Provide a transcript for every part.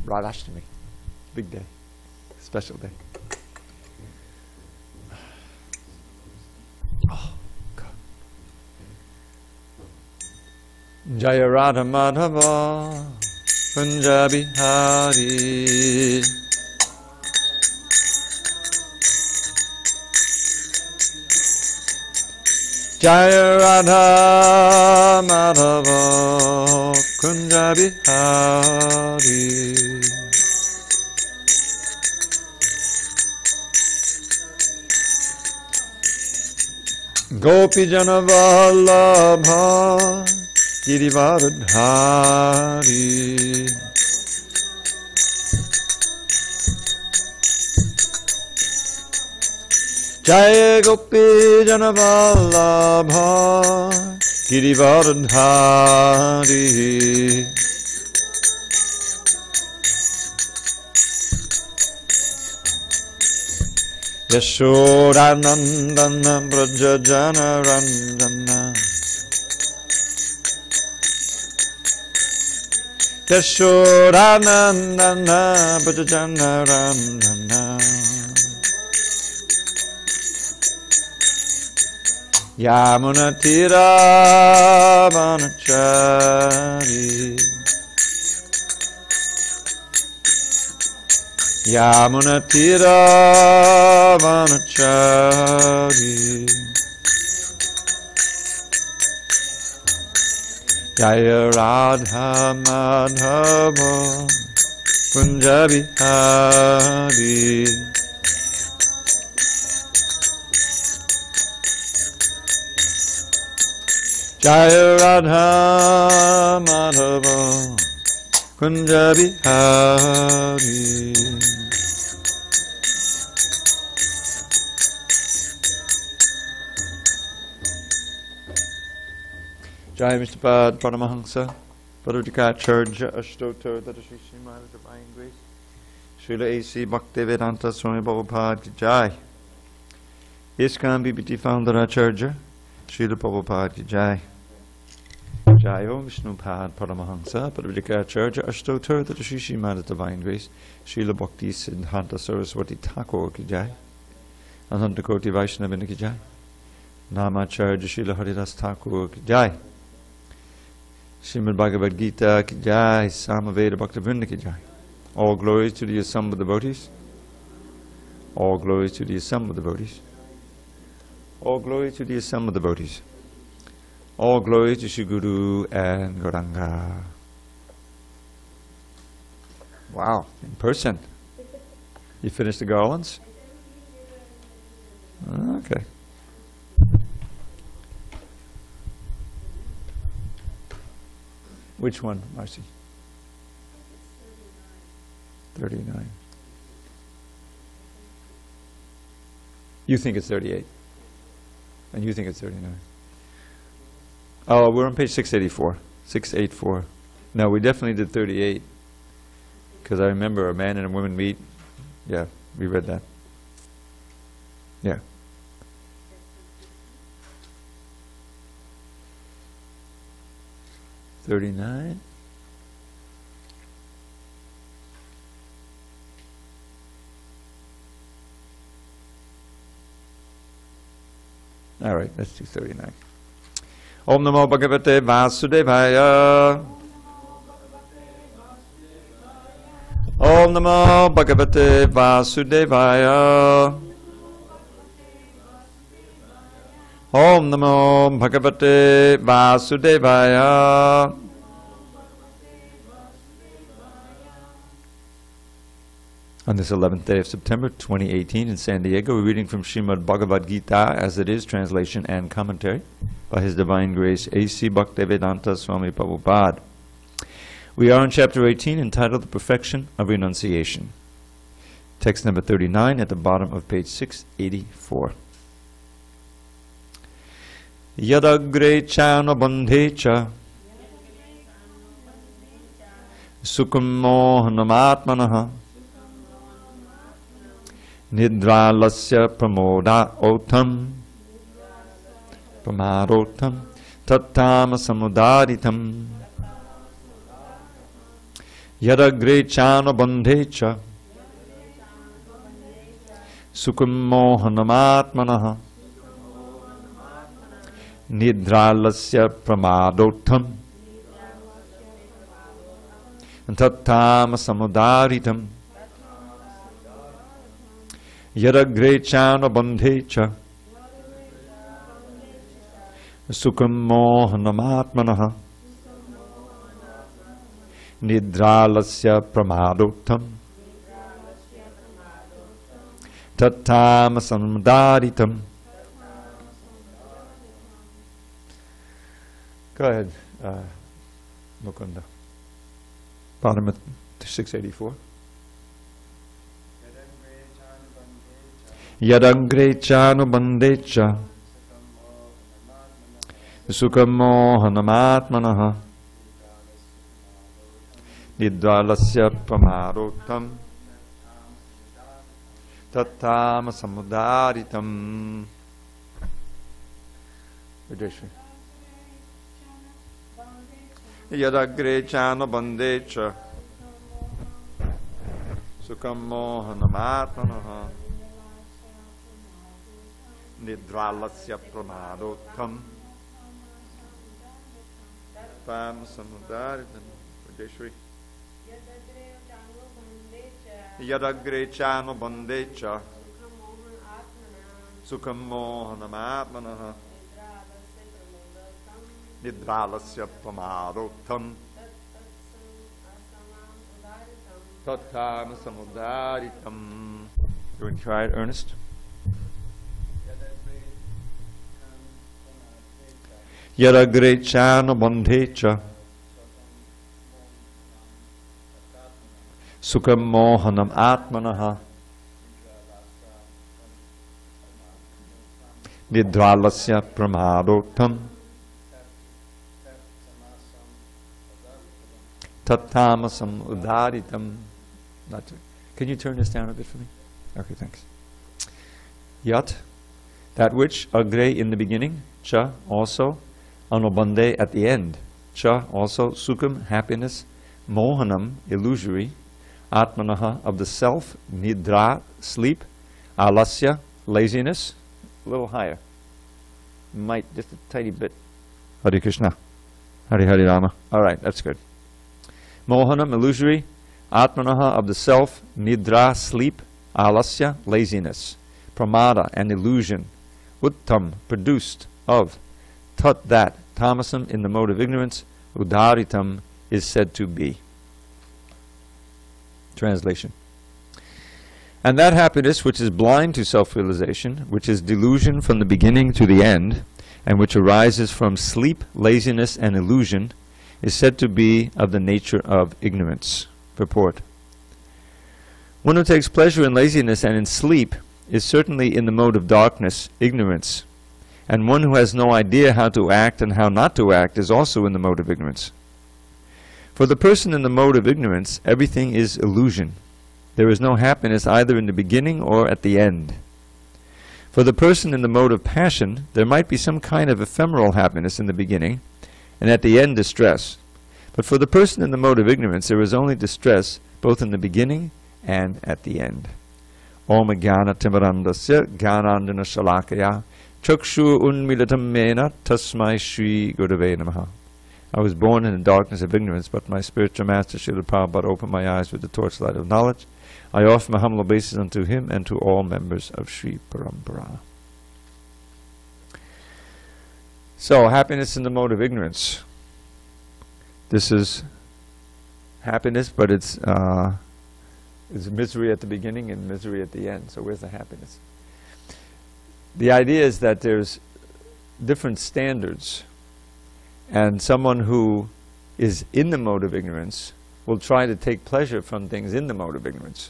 Radhashtami. Big day. Special day. Oh, God. Jaya Radha Madhava Kunja Bihari. Jaya Radha Madhava Kunja Bihari. Gopi Jana Vallabha Girivardhari. Jaya Gopi Jana Vallabha Girivardhari. Yashodanandana Brajajana Ranjana. Yashodanandana Brajajana Ranjana. Yamuna Tira Vanachari. Yamuna Tira Vanachari. Jaya Radha Madhava Kunja Bihari. Jaya Radha Madhava Kunja Bihari. Jai Mr. Pad Paramahansa Bhagavadgitacharya Ashtotar Tadashi Srimad Divine Grace Srila A.C. Bhaktivedanta Swami Prabhupada Ki Jai. ISKCON BBT Founder Acharya Srila Prabhupada Ki Jai. Jai Om Vishnu Pad Paramahansa Bhagavadgitacharya Ashtotar Tadashi Srimad Divine Grace Srila Bhakti Siddhanta Saraswati Thakur Ki Jai. Ananta Koti Vaishnavini Ki Jai. Namacharya Srila Haridas Thakur Ki Jai. Srimad Bhagavad Gita Ki Jai. Samaveda Bhaktivinoda Ki Jai. All glories to the assembled devotees. All glories to the assembled devotees. All glories to the assembled devotees. All glories to Shri Guru and Gauranga. Wow, in person. You finished the garlands? Okay. Which one, Marcy? 39. You think it's 38. And you think it's 39. Oh, we're on page 684. 684. No, we definitely did 38. Because I remember a man and a woman meet. Yeah, we read that. Yeah. $39. All right, let's do 39. Om Namo Bhagavate Vasudevaya. Om Namo Bhagavate Vasudevaya. Om Namo Bhagavate Vasudevaya. On this 11th day of September 2018 in SanDiego, we're reading from Srimad Bhagavad Gita as it is, translation and commentary by His Divine Grace A.C. Bhaktivedanta Swami Prabhupada. We are in chapter 18 entitled The Perfection of Renunciation. Text number 39 at the bottom of page 684. Yadagre chana bandhecha sukham mohanamatmanaha nidralasya pramoda otam pramarotam tattama samudaritam Yadagre chana bandhecha sukham mohanamatmanaha nidralasya pramadotham tattam samudaritam Yadagre chana bandhecha sukham mohanamatmanaha nidralasya pramadotham tattam samudaritam. Go ahead, Mukunda. Bottom of 684. Yadagre chanu bandecha sukham mohanamatmanaha nidralasya pramadotham tattam samudaritam. Vijayashri. Yadagre chana bandecha sukham mohanamatmanaha nidralasya pramadotham tattam samudaritam. Vijayashri. Yadagre chana bandecha sukham mohanamatmanaha nidralasya pramadotham tattam samudaritam. You want to try it, Ernest? Yadagre chana bandhecha sukham mohanam atmanaha nidralasya pramadotham tattamasam udaritam. Can you turn this down a bit for me? Okay, thanks. Yat, that which, agre in the beginning, cha also, anubande at the end, cha also, sukham happiness, mohanam illusory, atmanaha of the self, nidra sleep, alasya laziness, a little higher, might just a tiny bit. Hare Krishna, Hare Hare Rama. All right, that's good. Mohanam illusory, atmanaha of the self, nidra sleep, alasya laziness, pramada an illusion, uttam produced of, tat that, tamasam in the mode of ignorance, udaritam is said to be. Translation. And that happiness which is blind to self-realization, which is delusion from the beginning to the end, and which arises from sleep, laziness, and illusion, is said to be of the nature of ignorance. Purport. One who takes pleasure in laziness and in sleep is certainly in the mode of darkness, ignorance, and one who has no idea how to act and how not to act is also in the mode of ignorance. For the person in the mode of ignorance, everything is illusion. There is no happiness either in the beginning or at the end. For the person in the mode of passion, there might be some kind of ephemeral happiness in the beginning, and at the end distress. But for the person in the mode of ignorance, there is only distress both in the beginning and at the end. Om Jnana Timarandasya Jnanandana Shalakaya Chakshu Unmilatam Mena Tasmai Shri Gurave Namaha. I was born in the darkness of ignorance, but my spiritual master Srila Prabhupada opened my eyes with the torchlight of knowledge. I offer my humble obeisance unto him and to all members of Sri Parampara. So, happiness in the mode of ignorance. This is happiness, but it's misery at the beginning and misery at the end. So where's the happiness? The idea is that there's different standards, and someone who is in the mode of ignorance will try to take pleasure from things in the mode of ignorance.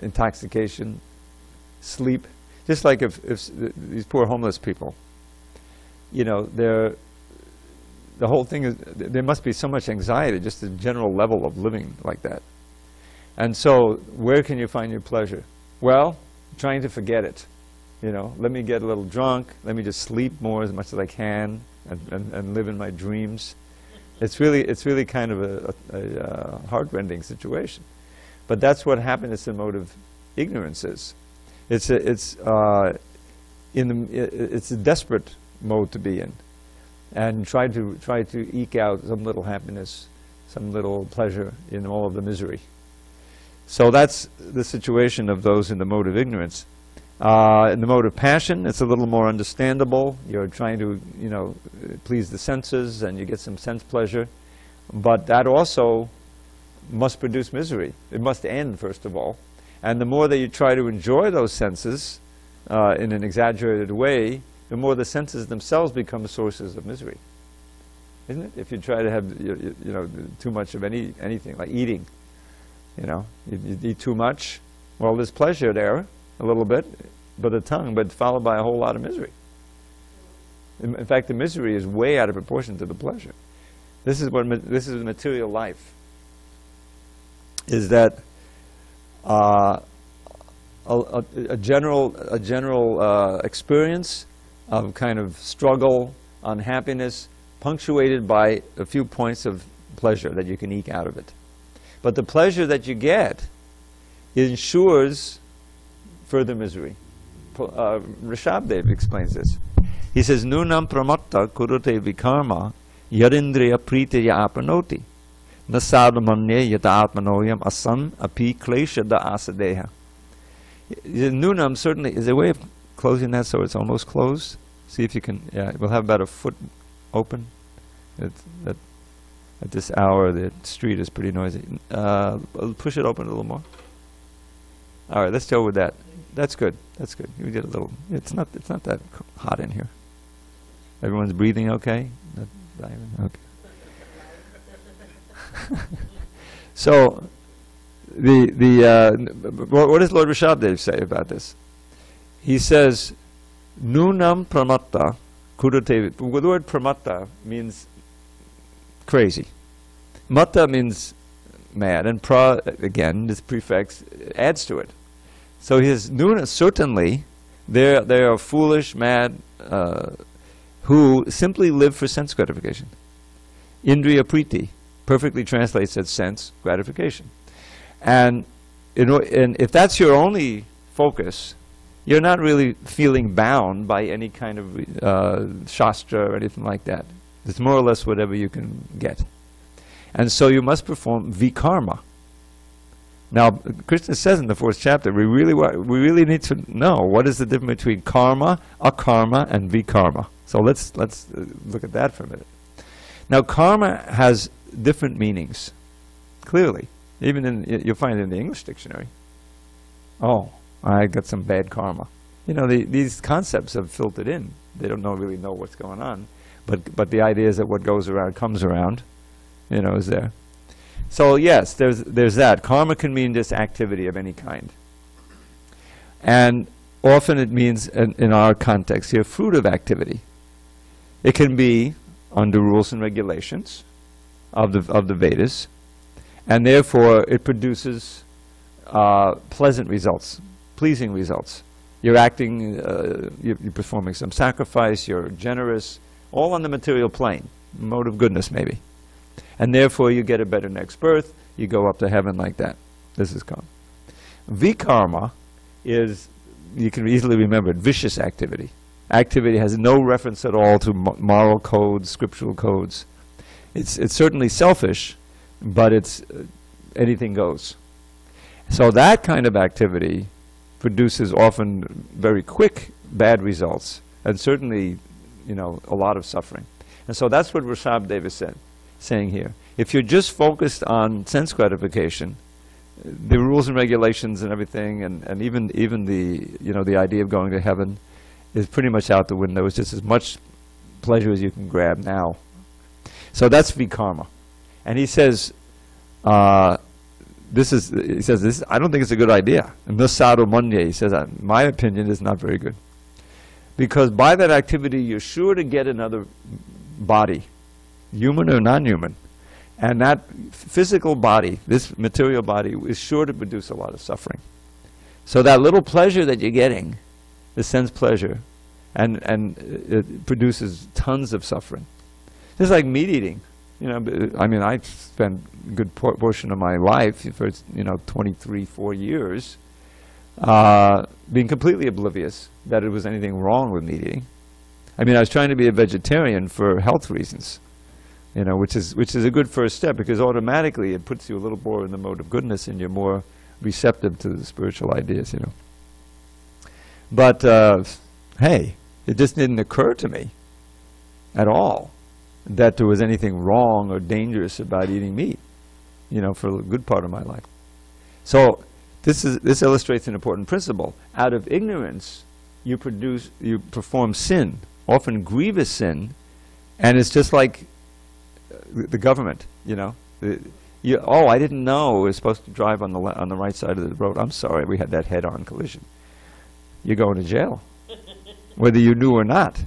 Intoxication, sleep. Just like if these poor homeless people, you know, the whole thing is, there must be so much anxiety, just the general level of living like that. And so, where can you find your pleasure? Well, trying to forget it. You know, let me get a little drunk, let me just sleep more as much as I can, and live in my dreams. It's really kind of a heartrending situation. But that's what happiness and mode of ignorance is. It's a desperate mode to be in, and try to eke out some little happiness, some little pleasure in all of the misery. So that's the situation of those in the mode of ignorance. In the mode of passion, it's a little more understandable. You're trying to, please the senses, and you get some sense pleasure. But that also must produce misery. It must end, first of all. And the more that you try to enjoy those senses in an exaggerated way, the more the senses themselves become sources of misery. Isn't it? If you try to have, too much of anything, like eating, you eat too much, well, there's pleasure there, a little bit, but the tongue, but followed by a whole lot of misery. In fact, the misery is way out of proportion to the pleasure. This is material life. Is that a general experience of kind of struggle, unhappiness, punctuated by a few points of pleasure that you can eke out of it. But the pleasure that you get ensures further misery. Rishabdev explains this. He says, Nunam pramatta kurute vikarma yarindriya pritiya apanoti nasadamanye yata atmanoyam asan api kleshada asadeha. Nunam certainly is a way of closing that so it's almost closed. See if you can, we'll have about a foot open. At this hour the street is pretty noisy. Push it open a little more. All right, let's go with that. That's good. That's good. You get a little. It's not that hot in here. Everyone's breathing okay. Not dying? Okay. So, what does Lord Rishabdev say about this? He says, "Nunam pramatta kurute." The word pramatta means crazy. Matta means mad, and pra, again, this prefix adds to it. So his nuna, certainly, they are foolish, mad, who simply live for sense gratification. Indriya priti perfectly translates as sense gratification. And if that's your only focus, you're not really feeling bound by any kind of shastra or anything like that. It's more or less whatever you can get. And so you must perform vikarma. Now, Krishna says in the 4th chapter, we really need to know what is the difference between karma, akarma, and vikarma. So let's look at that for a minute. Now, karma has different meanings, clearly. Even you'll find it in the English dictionary. Oh, I got some bad karma. These concepts have filtered in. They don't really know what's going on, but the idea is that what goes around comes around. Is there. So yes, there's that. Karma can mean just activity of any kind. And often it means, in our context here, fruit of activity. It can be under rules and regulations of the Vedas, and therefore it produces pleasant results, pleasing results. You're acting, you're performing some sacrifice, you're generous, all on the material plane, mode of goodness maybe. And therefore you get a better next birth, you go up to heaven like that. This is karma. Vikarma is, you can easily remember it, vicious activity. Activity has no reference at all to moral codes, scriptural codes. It's certainly selfish, but it's anything goes. So that kind of activity produces often very quick bad results, and certainly, a lot of suffering. And so that's what Rishabdev is saying here. If you're just focused on sense gratification, the rules and regulations and everything, and even the idea of going to heaven is pretty much out the window. It's just as much pleasure as you can grab now. So that's vikarma. And he says, I don't think it's a good idea. Nasado manye, he says, my opinion is not very good. Because by that activity, you're sure to get another body, human or non-human. And that physical body, this material body, is sure to produce a lot of suffering. So that little pleasure that you're getting, the sense pleasure, and it produces tons of suffering. Just like meat eating. I mean, I spent a good portion of my life, for 4 years, being completely oblivious that it was anything wrong with meat eating. I mean, I was trying to be a vegetarian for health reasons, which is a good first step, because automatically it puts you a little more in the mode of goodness, and you're more receptive to the spiritual ideas, But hey, it just didn't occur to me at all that there was anything wrong or dangerous about eating meat, for a good part of my life. So this illustrates an important principle. Out of ignorance, you perform sin, often grievous sin, and it's just like the government, oh, I didn't know we were supposed to drive on the right side of the road. I'm sorry, we had that head-on collision. You're going to jail, whether you knew or not.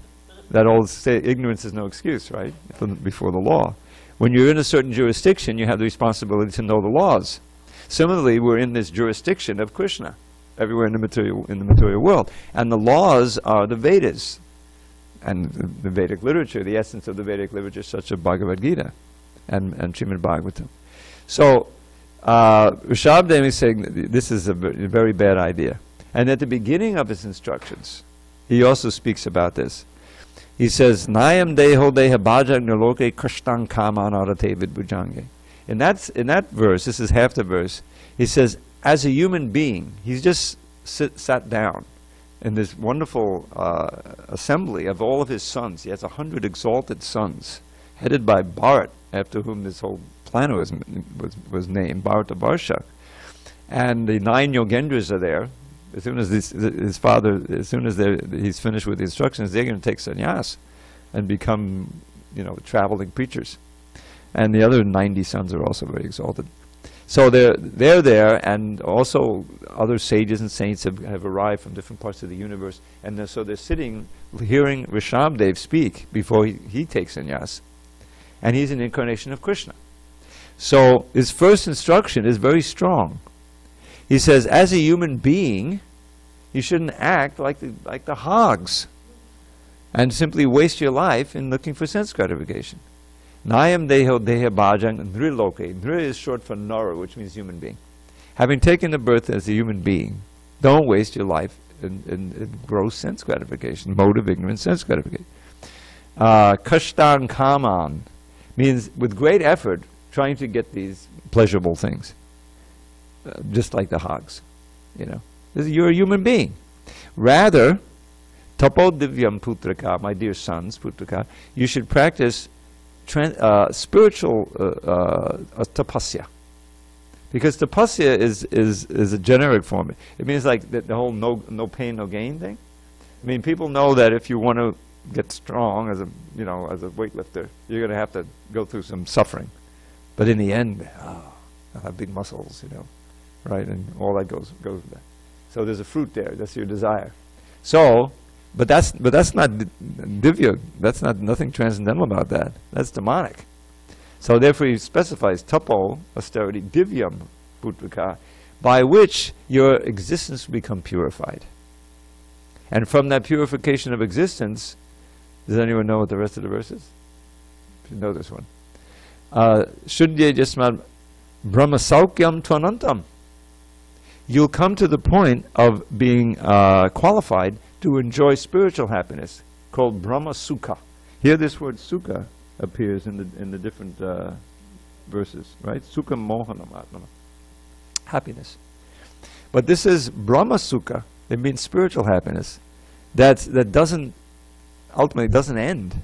That old ignorance is no excuse, right? Before the law. When you're in a certain jurisdiction, you have the responsibility to know the laws. Similarly, we're in this jurisdiction of Krishna, everywhere in the material world, and the laws are the Vedas, and the Vedic literature, the essence of the Vedic literature, such as Bhagavad Gita and Srimad Bhagavatam. So Rishabhdev is saying that this is a very bad idea. And at the beginning of his instructions, he also speaks about this. He says, Nayam deho deha bhajang naloke krishtang kaman arate vidbujange. In that verse, this is half the verse, he says, as a human being, he's just sat down in this wonderful assembly of all of his sons. He has 100 exalted sons, headed by Bharat, after whom this whole planet was named, Bharata Varsha. And the 9 Yogendras are there. As soon as his father, he's finished with the instructions, they're going to take sannyas and become, traveling preachers. And the other 90 sons are also very exalted. So they're there, and also other sages and saints have arrived from different parts of the universe, and so they're sitting, hearing Rishabhdev speak before he takes sannyas. And he's an incarnation of Krishna. So his first instruction is very strong. He says, as a human being, you shouldn't act like the hogs and simply waste your life in looking for sense gratification. Nayam deho deha bhajang nriloke. Nri is short for nara, which means human being. Having taken the birth as a human being, don't waste your life in gross sense gratification, mode of ignorance, sense gratification. Kashtan kaman means with great effort trying to get these pleasurable things. Just like the hogs, You're a human being. Rather, tapo divyam putraka, my dear sons, putraka, you should practice spiritual tapasya. Because tapasya is a generic form. It means like the whole no pain, no gain thing. I mean, people know that if you want to get strong as a weightlifter, you're going to have to go through some suffering. But in the end, I'll have big muscles, right, and all that goes with that. So there's a fruit there. That's your desire. So, but that's not divya. That's nothing transcendental about that. That's demonic. So therefore, he specifies tapo, austerity, divyam, putrika, by which your existence will become purified. And from that purification of existence, does anyone know what the rest of the verse is? You know this one. Shuddhya jasmad brahma saukyam tvanantam. You'll come to the point of being qualified to enjoy spiritual happiness, called Brahma Sukha. Here this word Sukha appears in the different verses, right? Sukha mohanam atmana. Happiness. But this is Brahma Sukha. It means spiritual happiness. That ultimately doesn't end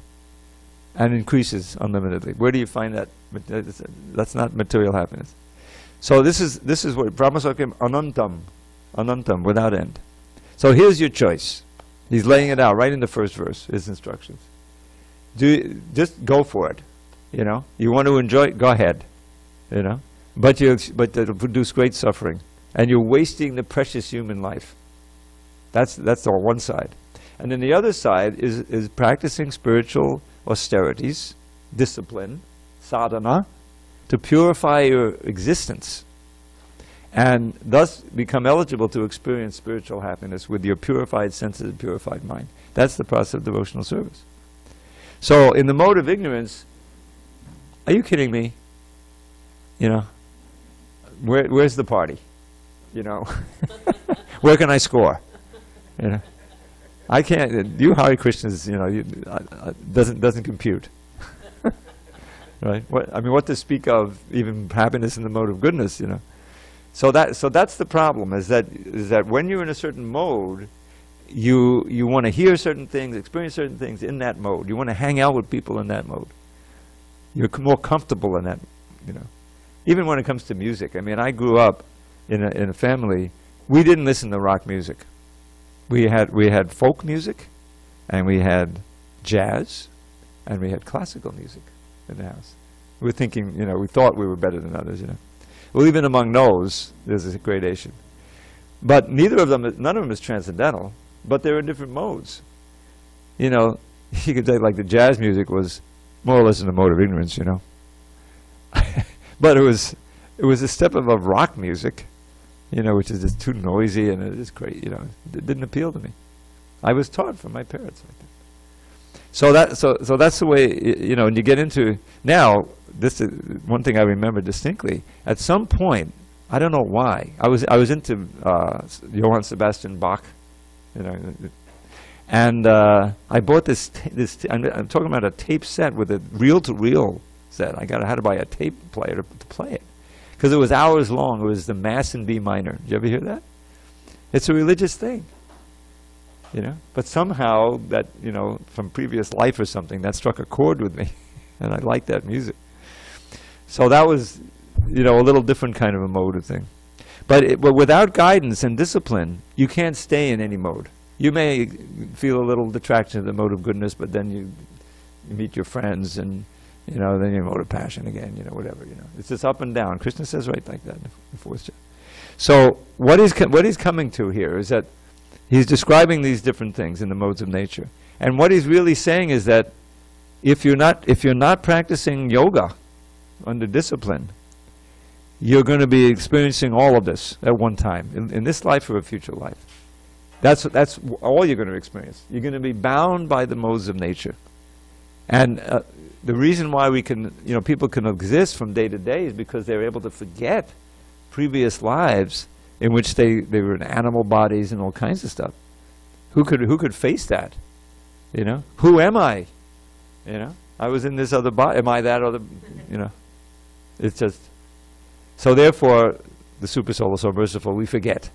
and increases unlimitedly. Where do you find that? That's not material happiness. So this is what Brahmasakya anantam, without end. So here's your choice. He's laying it out right in the first verse, his instructions. Just go for it. You want to enjoy it, go ahead. But it'll produce great suffering, and you're wasting the precious human life. That's on one side. And then the other side is practicing spiritual austerities, discipline, sadhana, to purify your existence, and thus become eligible to experience spiritual happiness with your purified senses and purified mind. That's the process of devotional service. So in the mode of ignorance, are you kidding me? You know, where's the party? You know, where can I score? You know, I can't. You Hare Krishnas, you know, doesn't compute. Right? What to speak of even happiness in the mode of goodness? You know, so that's the problem. Is that when you're in a certain mode, you want to hear certain things, experience certain things in that mode. You want to hang out with people in that mode. You're more comfortable in that. You know, even when it comes to music. I mean, I grew up in a family. We didn't listen to rock music. We had folk music, and we had jazz, and we had classical music in the house. We were thinking, you know, we thought we were better than others, you know. Well, even among those, there's a gradation. But none of them is transcendental, but they're in different modes. You know, you could say like the jazz music was more or less in a mode of ignorance, you know. But it was a step above rock music, you know, which is just too noisy and it is great, you know. It didn't appeal to me. I was taught from my parents like that. So that's the way, you know, and you get into, now, this is one thing I remember distinctly. At some point, I don't know why, I was into Johann Sebastian Bach, you know, and I bought this I'm talking about a tape set with a reel-to-reel set. I had to buy a tape player to play it, because it was hours long. It was the Mass in B minor. Did you ever hear that? It's a religious thing. You know, but somehow that, you know, from previous life or something, that struck a chord with me, and I liked that music. So that was, you know, a little different kind of a mode of thing. But without guidance and discipline, you can't stay in any mode. You may feel a little detraction to the mode of goodness, but then you meet your friends, and, you know, then you're in mode of passion again, you know, whatever, you know. It's just up and down. Krishna says right like that in the fourth chapter. So what he's coming to here is that he's describing these different things in the modes of nature. And what he's really saying is that if you're not practicing yoga under discipline, you're going to be experiencing all of this at one time, in this life or a future life. That's all you're going to experience. You're going to be bound by the modes of nature. And the reason why we can, you know, people can exist from day to day is because they're able to forget previous lives in which they were in animal bodies and all kinds of stuff. Who could face that? You know, who am I? You know, I was in this other body. Am I that other? You know, it's just. So therefore, the Super Soul is so merciful. We forget,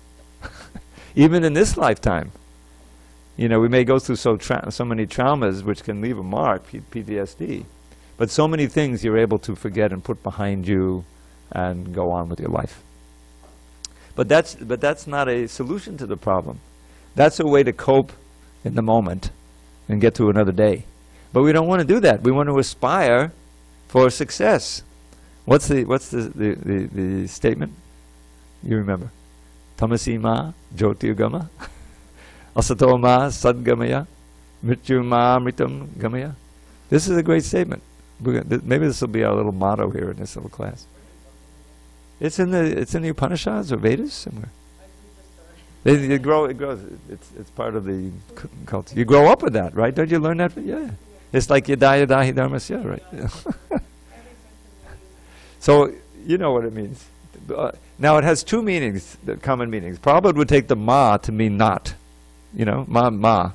even in this lifetime. You know, we may go through so many traumas which can leave a mark, PTSD, but so many things you're able to forget and put behind you, and go on with your life. But that's not a solution to the problem. That's a way to cope in the moment and get to another day. But we don't want to do that. We want to aspire for success. What's the statement? You remember? Tamasi ma jyotirgama asato ma sadgamaya mrityu ma amritam gamaya. This is a great statement. Maybe this will be our little motto here in this little class. It's in the Upanishads or Vedas somewhere. It grows. It's part of the culture. You grow up with that, right? Don't you learn that? Yeah. It's like yada yada hi dharmasya, right? Yeah. So you know what it means. Now it has two meanings, common meanings. Prabhupada would take the ma to mean not, you know, ma,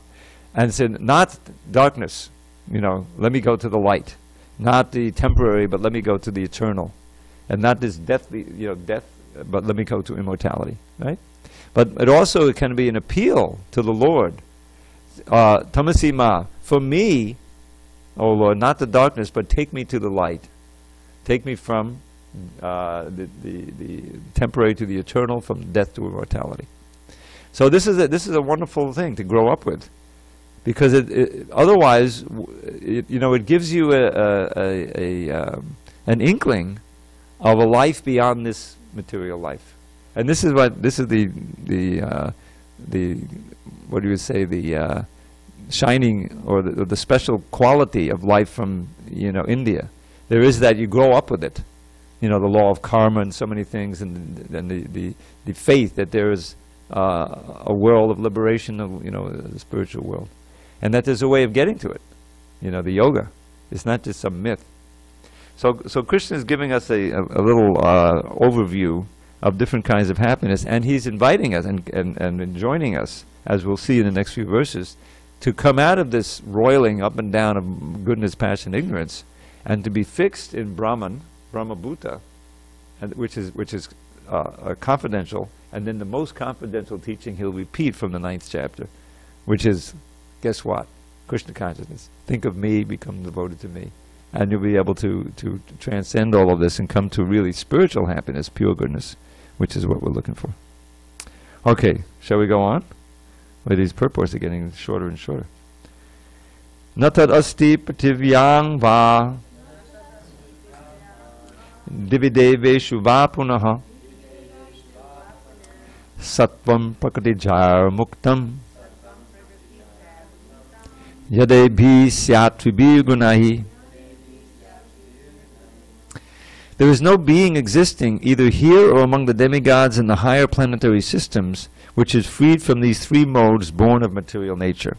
and said not darkness. You know, let me go to the light, not the temporary, but let me go to the eternal. And not this deathly, you know, death, but let me go to immortality, right? But it also can be an appeal to the Lord. Tamasi ma, for me, O Lord, not the darkness, but take me to the light. Take me from the temporary to the eternal, from death to immortality. So this is a wonderful thing to grow up with, because otherwise, you know, it gives you an inkling of a life beyond this material life. And this is what the what do you say, the shining or the special quality of life from, you know, India. There is that you grow up with it, you know, the law of karma and so many things, and the faith that there is a world of liberation, of, you know, the spiritual world, and that there's a way of getting to it. You know, the yoga. It's not just some myth. So Krishna is giving us a little overview of different kinds of happiness, and he's inviting us and joining us, as we'll see in the next few verses, to come out of this roiling up and down of goodness, passion, ignorance, and to be fixed in Brahman, Brahma-bhuta, and which is confidential, and then the most confidential teaching he'll repeat from the 9th chapter, which is, guess what? Krishna consciousness. Think of me, become devoted to me. And you'll be able to transcend all of this and come to really spiritual happiness, pure goodness, which is what we're looking for. Okay, shall we go on? Well, these purports are getting shorter and shorter. Natad asti prativyang va divideveshu va punaha sattvam prakatijar muktam yadebhi syattvibir gunahi. There is no being existing either here or among the demigods in the higher planetary systems which is freed from these three modes born of material nature.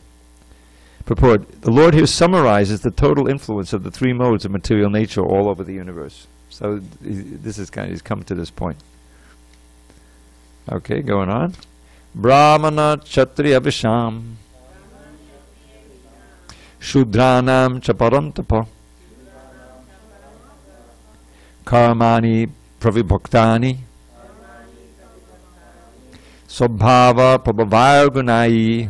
Purport: the Lord here summarizes the total influence of the three modes of material nature all over the universe. So this is he's come to this point. Okay, going on. Brahmana Kshatriya Visham Shudranam Chaparantapa Karmani Pravibhaktani Swabhava Prabhavargunai.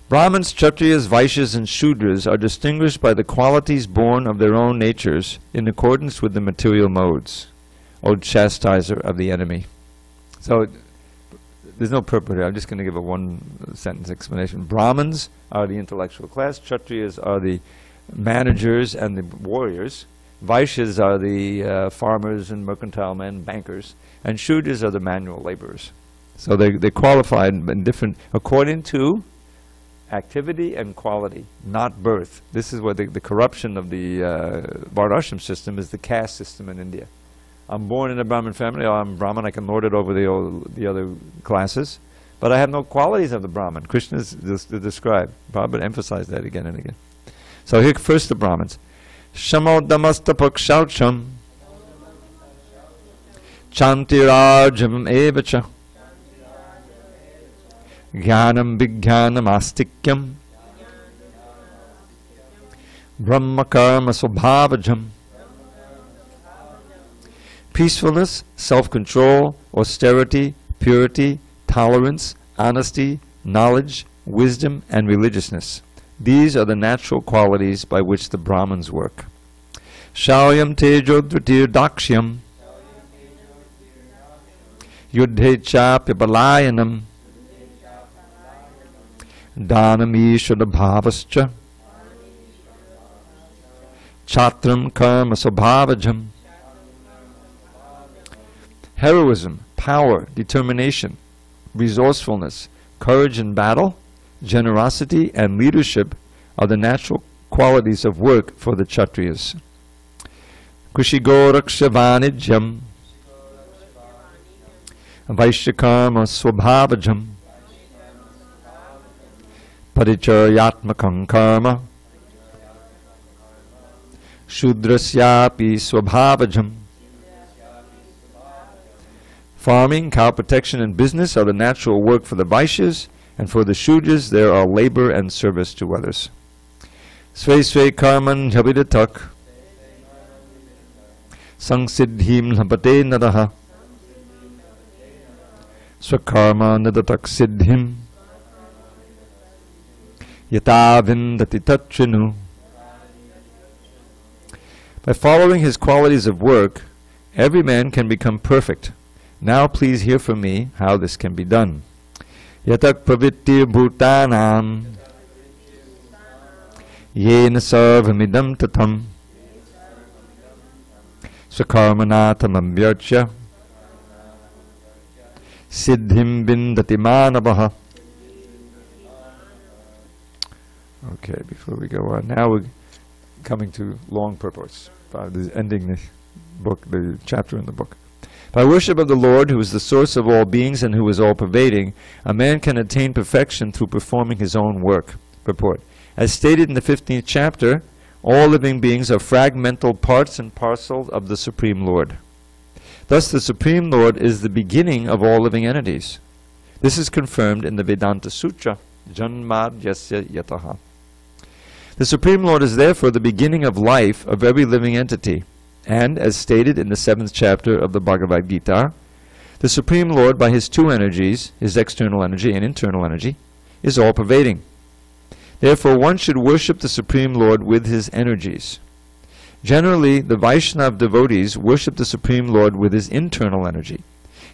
Brahmins, Kshatriyas, Vaishyas, and Shudras are distinguished by the qualities born of their own natures in accordance with the material modes. O chastiser of the enemy. So, there's no purport here. I'm just going to give a one-sentence explanation. Brahmins are the intellectual class. Kshatriyas are the managers and the warriors. Vaishyas are the farmers and mercantile men, bankers. And Shudras are the manual laborers. So they're qualified in different, according to activity and quality, not birth. This is what the corruption of the Varnashram system is, the caste system in India. I'm born in a Brahmin family, I'm Brahmin, I can lord it over the other classes, but I have no qualities of the Brahmin. Krishna is described. Prabhupada emphasized that again and again. So here first the Brahmins. Shamodamastapakshaucham Chantirajam evacha Jnanam Vijnanam Astikyam Brahma Karma Swabhavajam. Peacefulness, self-control, austerity, purity, tolerance, honesty, knowledge, wisdom, and religiousness. These are the natural qualities by which the Brahmins work. Shauyam tejo dhritir dakshyam yudhe chapya balayanam dhanam ishvara bhavascha chatram karma swabhavajam. Heroism, power, determination, resourcefulness, courage in battle, generosity, and leadership are the natural qualities of work for the Kshatriyas. Kushigorakshavanijam Vaishyakarma Swabhavajam Paricharyatmakam Karma Shudrasyapi Swabhavajam. Farming, cow protection, and business are the natural work for the Vaishyas, and for the Shudras there are labor and service to others. Sve sve karman jhavidatak Sangsiddhim labhate naraha Swakarma nadatak siddhim Yata vindati tatchinu. By following his qualities of work, every man can become perfect. Now please hear from me how this can be done. Yatak pravittir bhutanam yena sarvamidam tatam sakarmanatam amvyarcha siddhim bindati manavaha. Okay, before we go on, now we're coming to long purports. Ending the book, the chapter in the book. By worship of the Lord, who is the source of all beings and who is all-pervading, a man can attain perfection through performing his own work. Purport. As stated in the 15th chapter, All living beings are fragmental parts and parcels of the Supreme Lord. Thus the Supreme Lord is the beginning of all living entities. This is confirmed in the Vedanta Sutra, Janmad Yasya Yataha. The Supreme Lord is therefore the beginning of life of every living entity, and, as stated in the 7th chapter of the Bhagavad Gita, the Supreme Lord, by his two energies, his external energy and internal energy, is all-pervading. Therefore, one should worship the Supreme Lord with his energies. Generally, the Vaishnava devotees worship the Supreme Lord with his internal energy.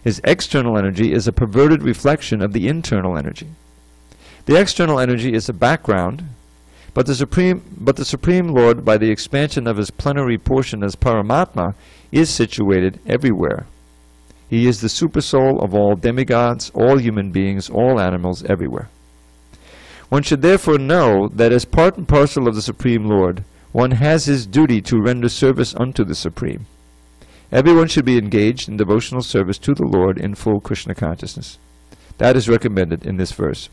His external energy is a perverted reflection of the internal energy. The external energy is a background, but the Supreme Lord, by the expansion of his plenary portion as Paramatma, is situated everywhere. He is the supersoul of all demigods, all human beings, all animals, everywhere. One should therefore know that as part and parcel of the Supreme Lord, one has his duty to render service unto the Supreme. Everyone should be engaged in devotional service to the Lord in full Krishna consciousness. That is recommended in this verse.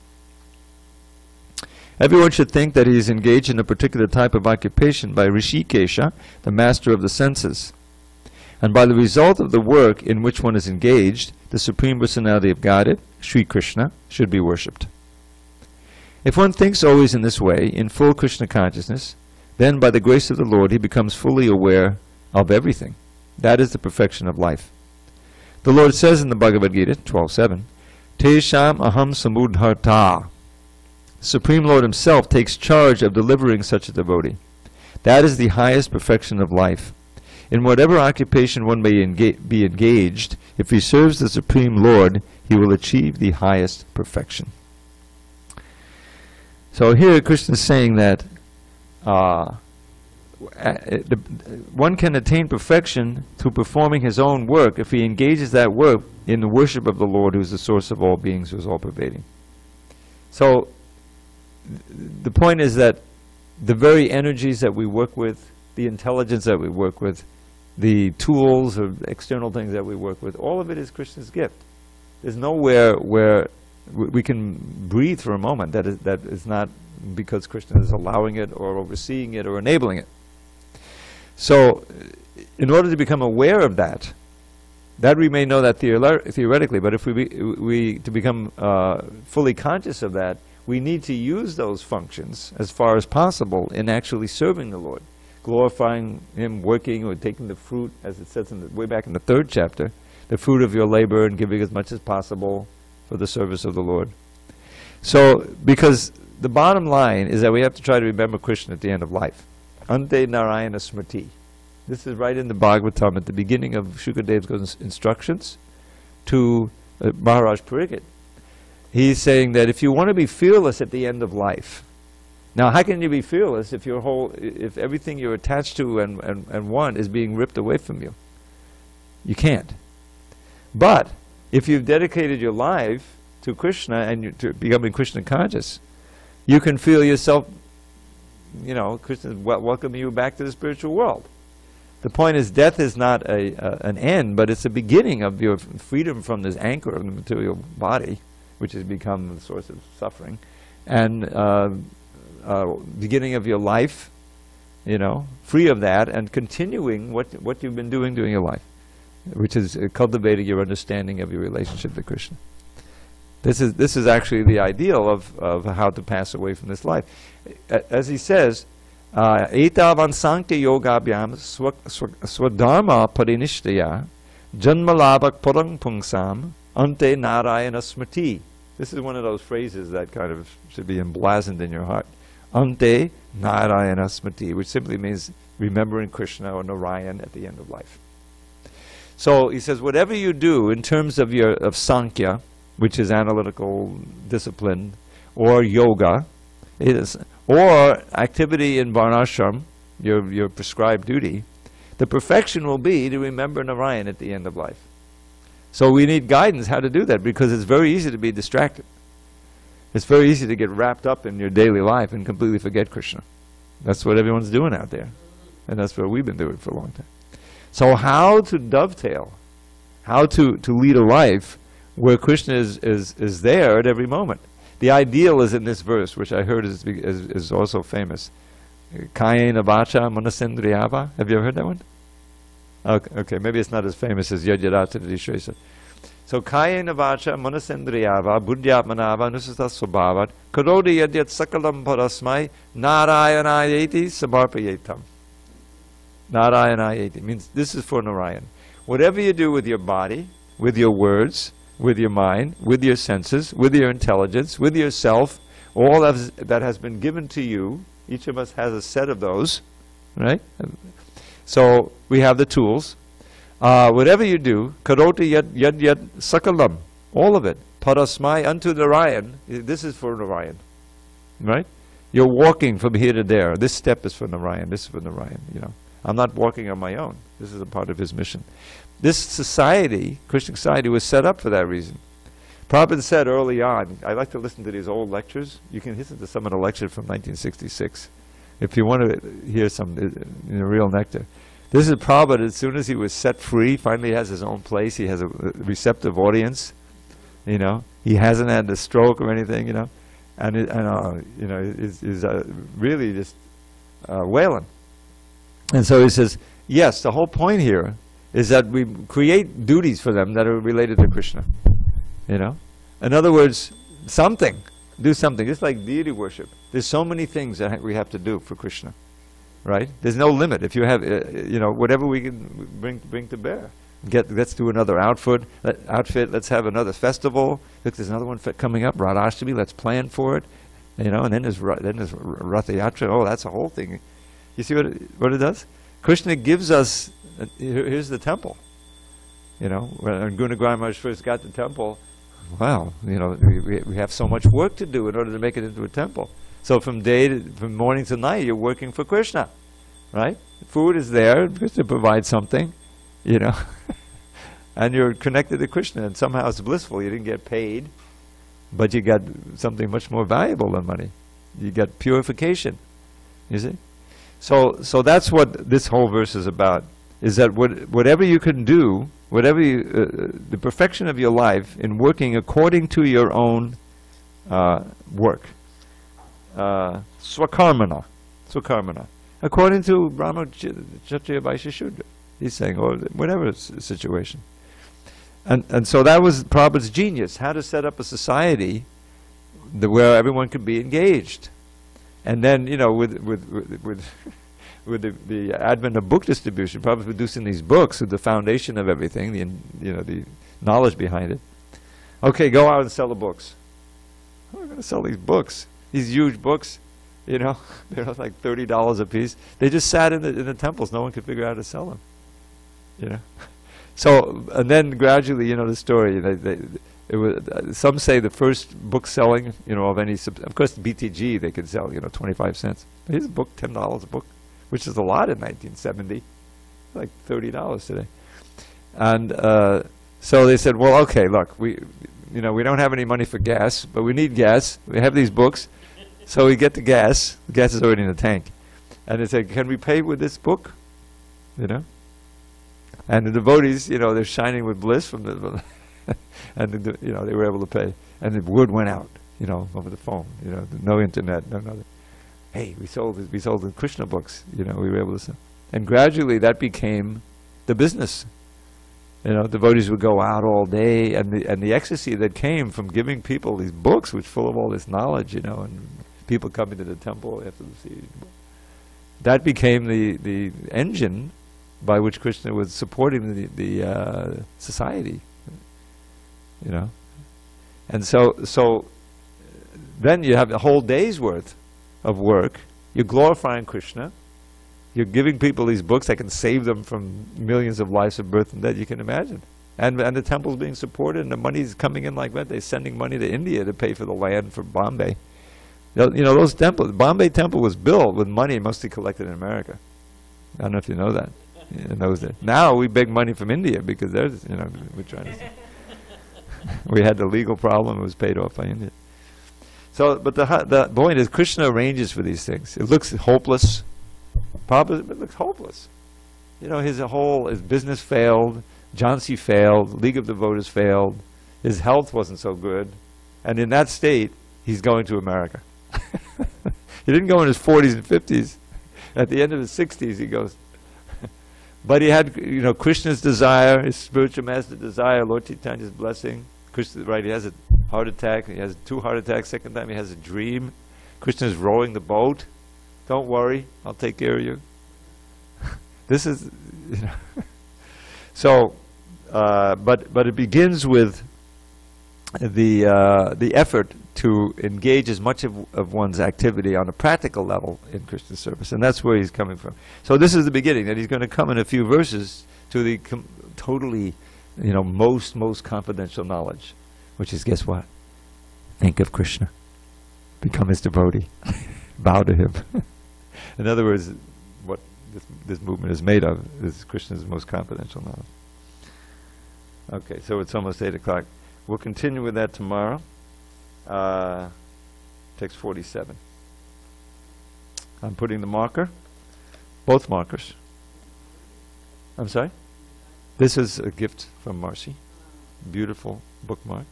Everyone should think that he is engaged in a particular type of occupation by Rishikesha, the master of the senses. And by the result of the work in which one is engaged, the Supreme Personality of Godhead, Sri Krishna, should be worshipped. If one thinks always in this way, in full Krishna consciousness, then by the grace of the Lord he becomes fully aware of everything. That is the perfection of life. The Lord says in the Bhagavad Gita 12:7, Tesham aham samudharta. The Supreme Lord himself takes charge of delivering such a devotee. That is the highest perfection of life. In whatever occupation one may be engaged, if he serves the Supreme Lord, he will achieve the highest perfection. So here Krishna is saying that one can attain perfection through performing his own work if he engages that work in the worship of the Lord, who is the source of all beings, who is all-pervading. So the point is that the very energies that we work with, the intelligence that we work with, the tools or external things that we work with, all of it is Krishna's gift. There's nowhere where we can breathe for a moment that is not because Krishna is allowing it or overseeing it or enabling it. So in order to become aware of that we may know that theoretically, but if we to become fully conscious of that, we need to use those functions as far as possible in actually serving the Lord, glorifying him, working, or taking the fruit, as it says way back in the 3rd chapter, the fruit of your labor, and giving as much as possible for the service of the Lord. So, because the bottom line is that we have to try to remember Krishna at the end of life. Ante Narayana Smriti. This is right in the Bhagavatam at the beginning of Shukadev's instructions to Maharaj Pariksit. He's saying that if you want to be fearless at the end of life, now how can you be fearless if if everything you're attached to and want is being ripped away from you? You can't. But if you've dedicated your life to Krishna and you're to becoming Krishna conscious, you can feel yourself, Krishna welcoming you back to the spiritual world. The point is, death is not an end, but it's a beginning of your freedom from this anchor of the material body, which has become the source of suffering, and beginning of your life, free of that, and continuing what you've been doing during your life, which is cultivating your understanding of your relationship to Krishna. This is actually the ideal of how to pass away from this life. As he says, Etavan sankti yogabhyam swadharma parinishtaya janmalabhak parang pungsam ante narayana smriti. This is one of those phrases that kind of should be emblazoned in your heart. Ante narayana smriti, which simply means remembering Krishna or Narayan at the end of life. So he says, whatever you do in terms of Sankhya, which is analytical discipline, or yoga, or activity in varnashram, your prescribed duty, the perfection will be to remember Narayan at the end of life. So we need guidance how to do that, because it's very easy to be distracted. It's very easy to get wrapped up in your daily life and completely forget Krishna. That's what everyone's doing out there. And that's what we've been doing for a long time. So how to dovetail, how to lead a life where Krishna is there at every moment. The ideal is in this verse, which I heard is also famous. Kayena vacha manasendriyava. Have you ever heard that one? Okay, maybe it's not as famous as Yadyadata Dishwesa. So Kayena vacha manasendriyava buddhyatmanava nusata svabhavat karodi yadyat sakalam parasmai narayanayeti samarpayetam. Narayanayeti means this is for Narayan. Whatever you do with your body, with your words, with your mind, with your senses, with your intelligence, with yourself, all that has been given to you, each of us has a set of those, right? So we have the tools. Whatever you do, karoti yad sakalam, all of it, parasmai unto Narayan, this is for Narayan, right? You're walking from here to there. This step is for Narayan, this is for Narayan, you know. I'm not walking on my own. This is a part of his mission. This society, Krishna society, was set up for that reason. Prabhupada said early on, I like to listen to these old lectures. You can listen to some of the lectures from 1966 if you want to hear some real nectar. This is Prabhupada, as soon as he was set free, finally has his own place, he has a receptive audience, you know. He hasn't had a stroke or anything, you know. And you know, is really just wailing. And so he says, yes, the whole point here is that we create duties for them that are related to Krishna. You know? In other words, do something. Just like deity worship. There's so many things that we have to do for Krishna. Right? There's no limit. If you have, you know, whatever we can bring to bear. Let's do another outfit. Let's have another festival. Look, there's another one coming up, Radhashtami. Let's plan for it. You know, and then there's Ratha Yatra. Oh, that's a whole thing. You see what it does? Krishna gives us, here's the temple. You know, when Gunagram Maharaj first got the temple, wow, you know, we have so much work to do in order to make it into a temple. So from morning to night, you're working for Krishna, right? Food is there, Krishna provides something, you know, and you're connected to Krishna, and somehow it's blissful. You didn't get paid, but you got something much more valuable than money. You got purification, you see? So that's what this whole verse is about, is that whatever you can do, the perfection of your life in working according to your own work. Swakarmana, according to Brahma, Kshatriya, Vaishya, Shudra. He's saying, or whatever situation. And so that was Prabhupada's genius, how to set up a society where everyone could be engaged. And then, you know, with the advent of book distribution, Prabhupada producing these books with the foundation of everything, the knowledge behind it. Okay, go out and sell the books. How are we going to sell these books? These huge books, you know, they're like $30 a piece. They just sat in the temples. No one could figure out how to sell them, you know. So, and then gradually, you know, the story. It was, some say the first book selling, you know, of any, of course, BTG they could sell, you know, 25 cents. But here's a book, $10 a book, which is a lot in 1970, like $30 today. And so they said, well, okay, look, we don't have any money for gas, but we need gas. We have these books, so we get the gas. The gas is already in the tank. And they said, can we pay with this book? You know? And the devotees, you know, they're shining with bliss from the... and you know, they were able to pay, and the word went out, you know, over the phone, you know, no internet, no nothing. Hey, we sold the Krishna books, you know, we were able to sell. And gradually that became the business. You know, devotees would go out all day, and the ecstasy that came from giving people these books, which full of all this knowledge, you know, and people coming to the temple after the siege. That became the engine by which Krishna was supporting the society. You know, and so then you have a whole day's worth of work. You're glorifying Krishna. You're giving people these books that can save them from millions of lives of birth and death. You can imagine, and the temple's being supported, and the money's coming in like that. They're sending money to India to pay for the land for Bombay. You know, those temples. Bombay temple was built with money mostly collected in America. I don't know if you know that. In those days. Now we beg money from India because there's, you know, we're trying to. We had the legal problem, it was paid off by India. So, but the point is, Krishna arranges for these things. It looks hopeless. Prabhupada, it looks hopeless. You know, his business failed, Jhansi failed, League of Devotees failed, his health wasn't so good, and in that state, he's going to America. He didn't go in his 40s and 50s. At the end of his 60s, he goes. But he had, Krishna's desire, his spiritual master desire, Lord Chaitanya's blessing. Krishna, right? He has a heart attack. He has 2 heart attacks. Second time, he has a dream. Krishna's rowing the boat. Don't worry, I'll take care of you. This is, So, but it begins with the effort to engage as much of one's activity on a practical level in Krishna service, and that's where he's coming from. So this is the beginning, that he's going to come in a few verses to the totally, most confidential knowledge, which is, guess what? Think of Krishna, become his devotee, bow to him. In other words, what this movement is made of is Krishna's most confidential knowledge. Okay, so it's almost 8 o'clock. We'll continue with that tomorrow. Text 47. I'm putting the marker, both markers. I'm sorry? This is a gift from Marcy. Beautiful bookmark.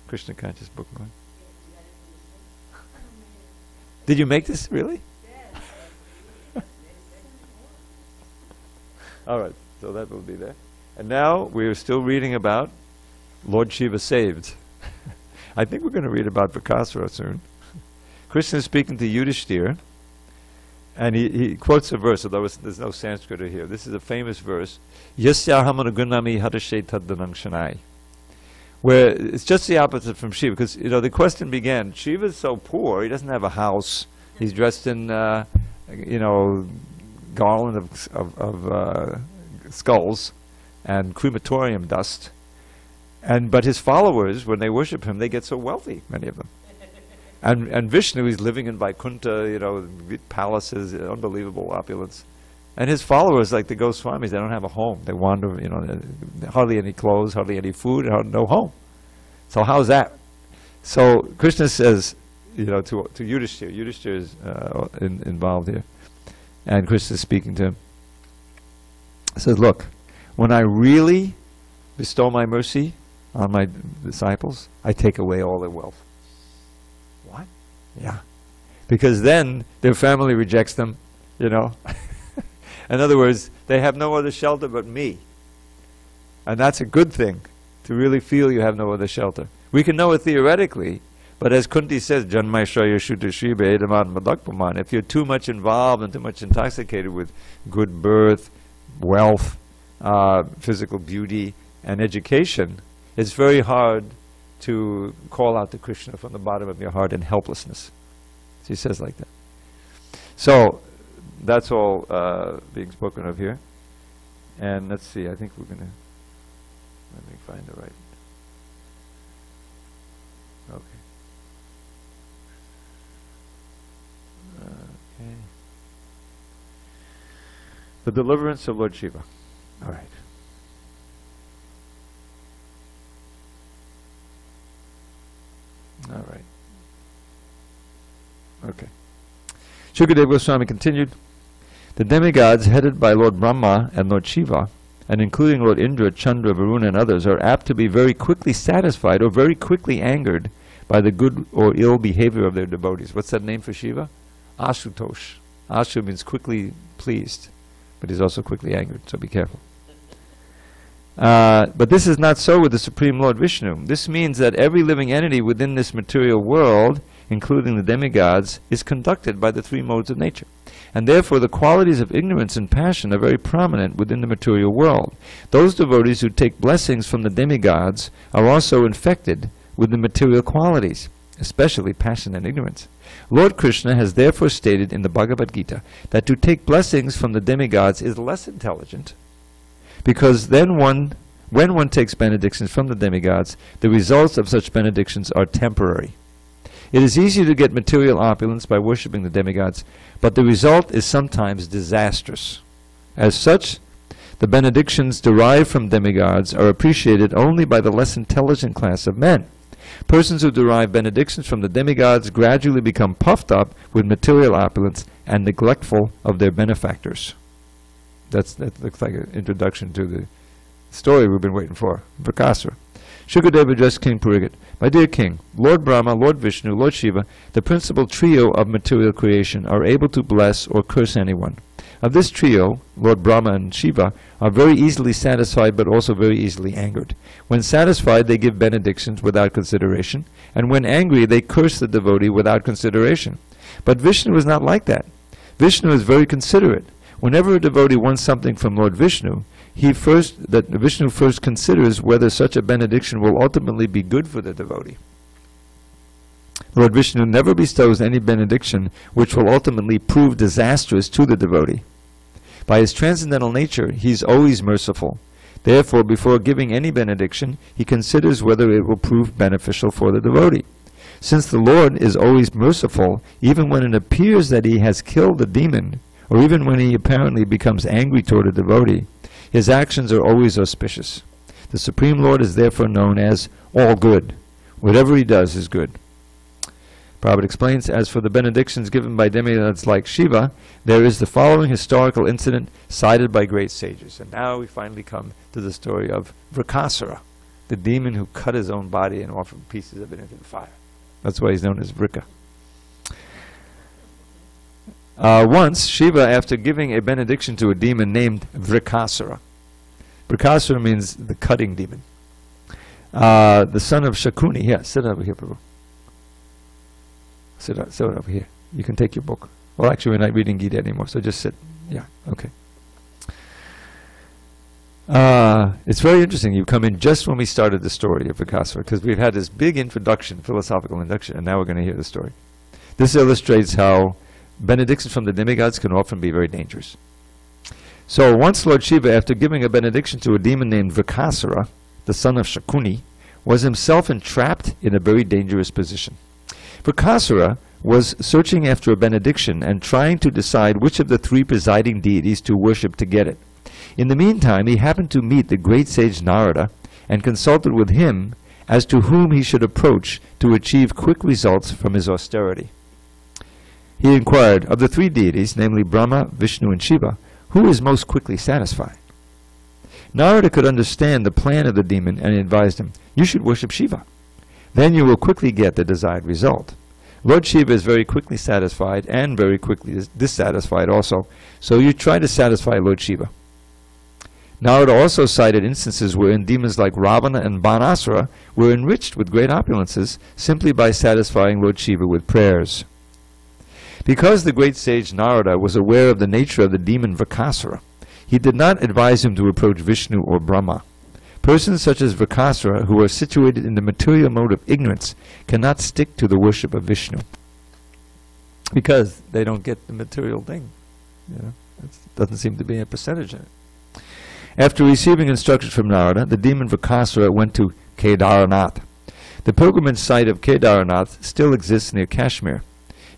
Krishna Conscious bookmark. Did you make this, really? All right, so that will be there. And now we are still reading about Lord Shiva saved. I think we're going to read about Bakasura soon. Krishna is speaking to Yudhishthira, and he quotes a verse, although there's no Sanskrit here. This is a famous verse, Yasyahamanagunami hadashe taddanang shanai, where it's just the opposite from Shiva, because the question began, Shiva's so poor, he doesn't have a house, he's dressed in garland of skulls and crematorium dust. But his followers, when they worship him, they get so wealthy, many of them. And Vishnu is living in Vaikuntha, palaces, unbelievable opulence. And his followers, like the Goswamis, they don't have a home. They wander, hardly any clothes, hardly any food, no home. So how's that? So Krishna says, to Yudhishthira. Yudhishthira is involved here. And Krishna is speaking to him. He says, look, when I really bestow my mercy on my disciples, I take away all their wealth. What? Yeah. Because then their family rejects them, In other words, they have no other shelter but me. And that's a good thing, to really feel you have no other shelter. We can know it theoretically, but as Kunti says, if you're too much involved and too much intoxicated with good birth, wealth, physical beauty, and education, it's very hard to call out to Krishna from the bottom of your heart in helplessness. She says like that. So that's all being spoken of here. And let's see, I think we're going to, let me find the right. Okay. Okay. The deliverance of Lord Shiva. All right. All right. Okay. Shukadeva Goswami continued, the demigods headed by Lord Brahma and Lord Shiva, and including Lord Indra, Chandra, Varuna, and others, are apt to be very quickly satisfied or very quickly angered by the good or ill behavior of their devotees. What's that name for Shiva? Ashutosh. Ashu means quickly pleased, but he's also quickly angered, so be careful. But this is not so with the Supreme Lord Vishnu. This means that every living entity within this material world, including the demigods, is conducted by the 3 modes of nature. And therefore the qualities of ignorance and passion are very prominent within the material world. Those devotees who take blessings from the demigods are also infected with the material qualities, especially passion and ignorance. Lord Krishna has therefore stated in the Bhagavad Gita that to take blessings from the demigods is less intelligent, because then when one takes benedictions from the demigods, the results of such benedictions are temporary. It is easy to get material opulence by worshipping the demigods, but the result is sometimes disastrous. As such, the benedictions derived from demigods are appreciated only by the less intelligent class of men. Persons who derive benedictions from the demigods gradually become puffed up with material opulence and neglectful of their benefactors. That looks like an introduction to the story we've been waiting for, Bakasura. Shukadeva addressed King Parikshit, "My dear king, Lord Brahma, Lord Vishnu, Lord Shiva, the principal trio of material creation, are able to bless or curse anyone. Of this trio, Lord Brahma and Shiva are very easily satisfied but also very easily angered. When satisfied, they give benedictions without consideration, and when angry, they curse the devotee without consideration. But Vishnu is not like that. Vishnu is very considerate. Whenever a devotee wants something from Lord Vishnu, Vishnu first considers whether such a benediction will ultimately be good for the devotee. Lord Vishnu never bestows any benediction which will ultimately prove disastrous to the devotee. By his transcendental nature, he is always merciful. Therefore, before giving any benediction, he considers whether it will prove beneficial for the devotee. Since the Lord is always merciful, even when it appears that he has killed the demon, or even when he apparently becomes angry toward a devotee, his actions are always auspicious. The Supreme Lord is therefore known as all good. Whatever he does is good." Prabhupada explains, as for the benedictions given by demigods like Shiva, there is the following historical incident cited by great sages. And now we finally come to the story of Vrikasura, the demon who cut his own body and offered pieces of it into the fire. That's why he's known as Vrika. Once, Shiva, after giving a benediction to a demon named Vrikasura, Vrikasura means the cutting demon, the son of Shakuni. Yeah, sit over here, Prabhu. Sit over here. You can take your book. Well, actually, we're not reading Gita anymore, so just sit. Yeah, okay. It's very interesting. You come in just when we started the story of Vrikasura, because we've had this big introduction, philosophical introduction, and now we're going to hear the story. This illustrates how benedictions from the demigods can often be very dangerous. So once Lord Shiva, after giving a benediction to a demon named Vrikasura, the son of Shakuni, was himself entrapped in a very dangerous position. Vrikasura was searching after a benediction and trying to decide which of the three presiding deities to worship to get it. In the meantime, he happened to meet the great sage Narada and consulted with him as to whom he should approach to achieve quick results from his austerity. He inquired, of the three deities, namely Brahma, Vishnu, and Shiva, who is most quickly satisfied? Narada could understand the plan of the demon and advised him, "You should worship Shiva. Then you will quickly get the desired result." Lord Shiva is very quickly satisfied and very quickly dissatisfied also, so you try to satisfy Lord Shiva. Narada also cited instances wherein demons like Ravana and Banasura were enriched with great opulences simply by satisfying Lord Shiva with prayers. Because the great sage Narada was aware of the nature of the demon Vrikasura, he did not advise him to approach Vishnu or Brahma. Persons such as Vrikasura, who are situated in the material mode of ignorance, cannot stick to the worship of Vishnu because they don't get the material thing. It doesn't seem to be a percentage in it. After receiving instructions from Narada, the demon Vrikasura went to Kedarnath. The pilgrimage site of Kedarnath still exists near Kashmir.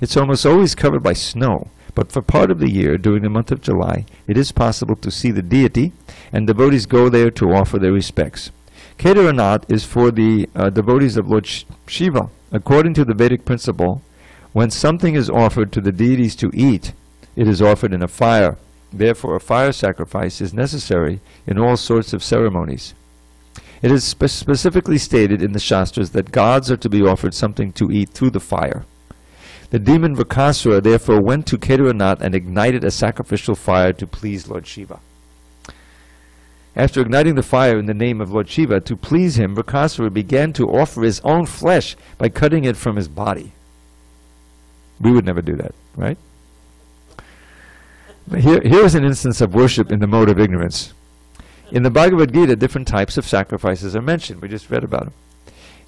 It's almost always covered by snow, but for part of the year, during the month of July, it is possible to see the deity, and devotees go there to offer their respects. Kedarnath is for the devotees of Lord Shiva. According to the Vedic principle, when something is offered to the deities to eat, it is offered in a fire. Therefore, a fire sacrifice is necessary in all sorts of ceremonies. It is specifically stated in the Shastras that gods are to be offered something to eat through the fire. The demon Vrikasura therefore went to Kedarnath and ignited a sacrificial fire to please Lord Shiva. After igniting the fire in the name of Lord Shiva, to please him, Vrikasura began to offer his own flesh by cutting it from his body. We would never do that, right? Here is an instance of worship in the mode of ignorance. In the Bhagavad Gita, different types of sacrifices are mentioned. We just read about them.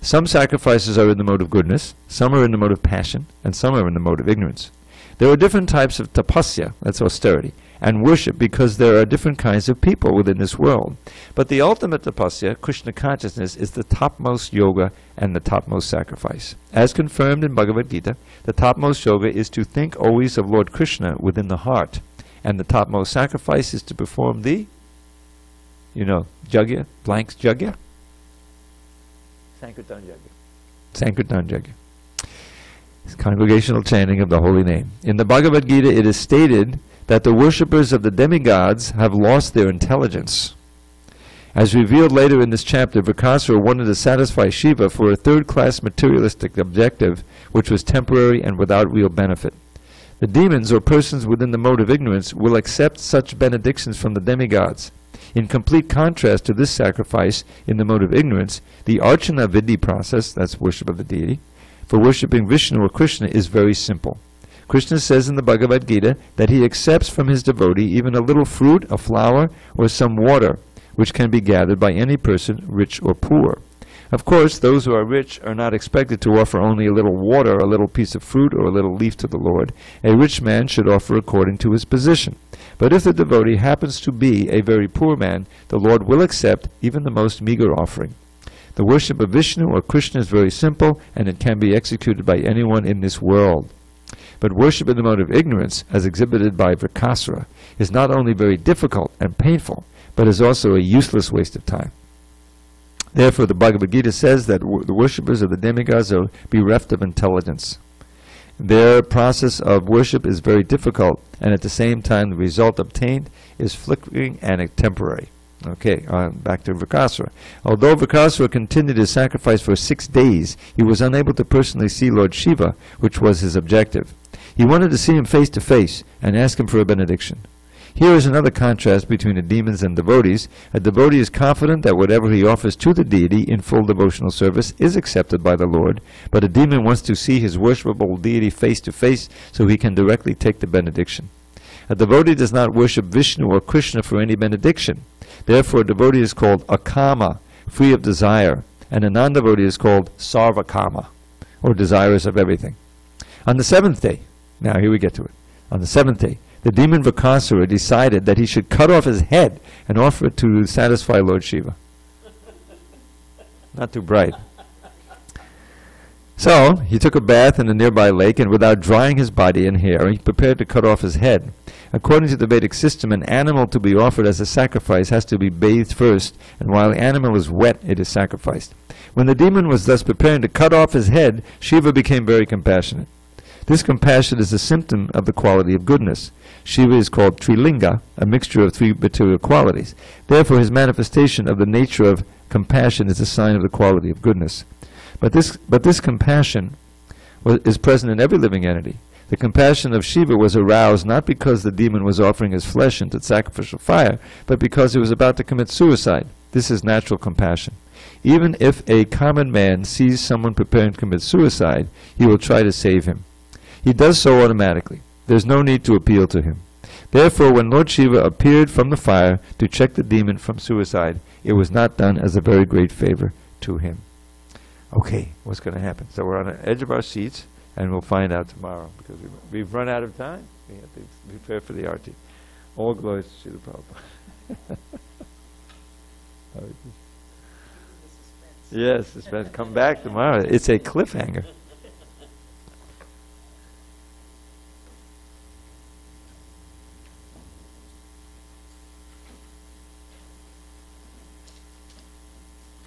Some sacrifices are in the mode of goodness, some are in the mode of passion, and some are in the mode of ignorance. There are different types of tapasya, that's austerity, and worship because there are different kinds of people within this world. But the ultimate tapasya, Krishna consciousness, is the topmost yoga and the topmost sacrifice. As confirmed in Bhagavad Gita, the topmost yoga is to think always of Lord Krishna within the heart, and the topmost sacrifice is to perform the, jagya, blanks jagya? Sankirtan Jagya. Sankirtan Jagya. It's congregational chanting of the holy name. In the Bhagavad Gita, it is stated that the worshippers of the demigods have lost their intelligence. As revealed later in this chapter, Vrikasura wanted to satisfy Shiva for a third-class materialistic objective which was temporary and without real benefit. The demons or persons within the mode of ignorance will accept such benedictions from the demigods. In complete contrast to this sacrifice in the mode of ignorance, the Archana Vidhi process, that's worship of the deity, for worshipping Vishnu or Krishna is very simple. Krishna says in the Bhagavad Gita that he accepts from his devotee even a little fruit, a flower, or some water, which can be gathered by any person, rich or poor. Of course, those who are rich are not expected to offer only a little water, a little piece of fruit, or a little leaf to the Lord. A rich man should offer according to his position. But if the devotee happens to be a very poor man, the Lord will accept even the most meager offering. The worship of Vishnu or Krishna is very simple, and it can be executed by anyone in this world. But worship in the mode of ignorance, as exhibited by Vrikasura, is not only very difficult and painful, but is also a useless waste of time. Therefore, the Bhagavad Gita says that the worshippers of the demigods are bereft of intelligence. Their process of worship is very difficult, and at the same time the result obtained is flickering and temporary. Okay, back to Vrikasura. Although Vrikasura continued his sacrifice for 6 days, he was unable to personally see Lord Shiva, which was his objective. He wanted to see him face to face and ask him for a benediction. Here is another contrast between the demons and devotees. A devotee is confident that whatever he offers to the deity in full devotional service is accepted by the Lord, but a demon wants to see his worshipable deity face to face so he can directly take the benediction. A devotee does not worship Vishnu or Krishna for any benediction. Therefore, a devotee is called akama, free of desire, and a non-devotee is called sarvakama, or desirous of everything. On the 7th day, now here we get to it, on the 7th day, the demon Vrikasura decided that he should cut off his head and offer it to satisfy Lord Shiva. Not too bright. So, he took a bath in a nearby lake, and without drying his body and hair, he prepared to cut off his head. According to the Vedic system, an animal to be offered as a sacrifice has to be bathed first, and while the animal is wet, it is sacrificed. When the demon was thus preparing to cut off his head, Shiva became very compassionate. This compassion is a symptom of the quality of goodness. Shiva is called Trilinga, a mixture of 3 material qualities. Therefore, his manifestation of the nature of compassion is a sign of the quality of goodness. But this compassion is present in every living entity. The compassion of Shiva was aroused not because the demon was offering his flesh into sacrificial fire, but because he was about to commit suicide. This is natural compassion. Even if a common man sees someone preparing to commit suicide, he will try to save him. He does so automatically. There is no need to appeal to him. Therefore, when Lord Shiva appeared from the fire to check the demon from suicide, it was not done as a very great favor to him. Okay, what's going to happen? So we're on the edge of our seats, and we'll find out tomorrow, because we've run out of time. We have to prepare for the arti. All glories to Srila Prabhupada. Yes, suspense. Come back tomorrow. It's a cliffhanger.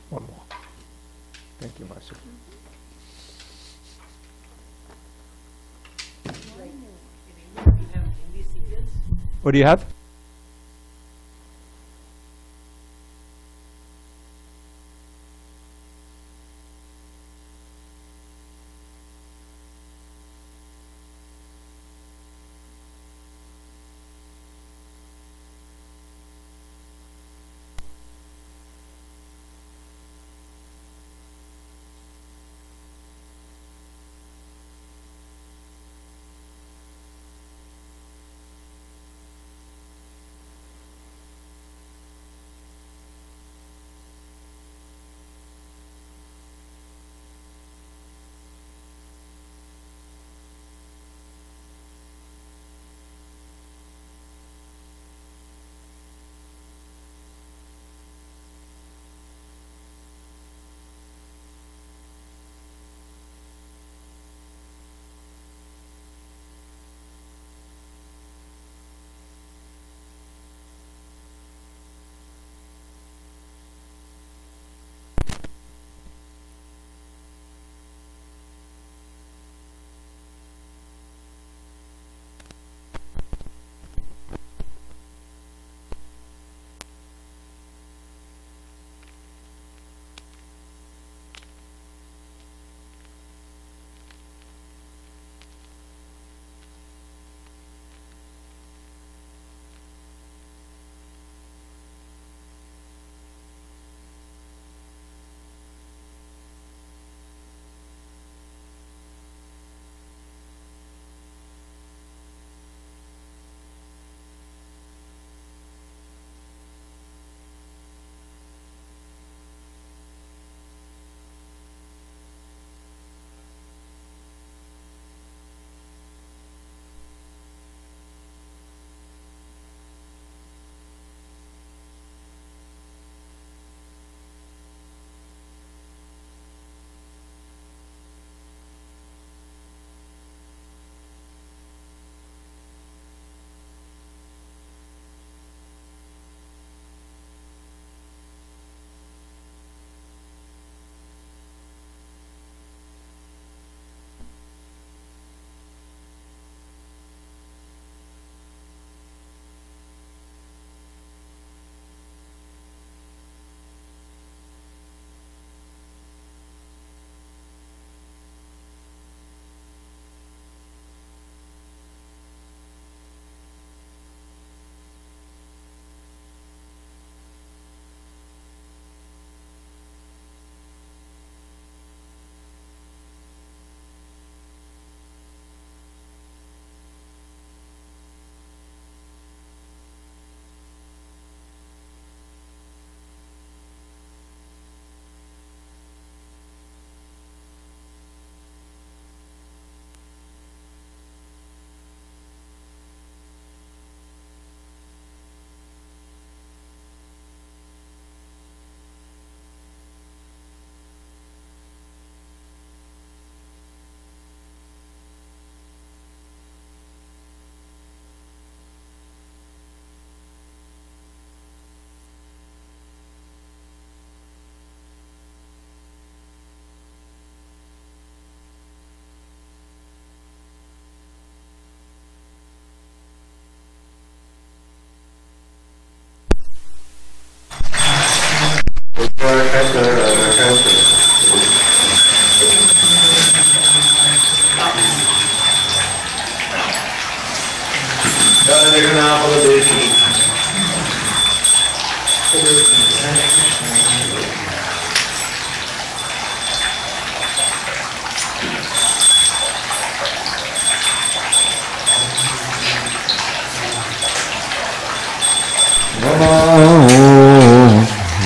One more. Thank you, Marcia. What do you have?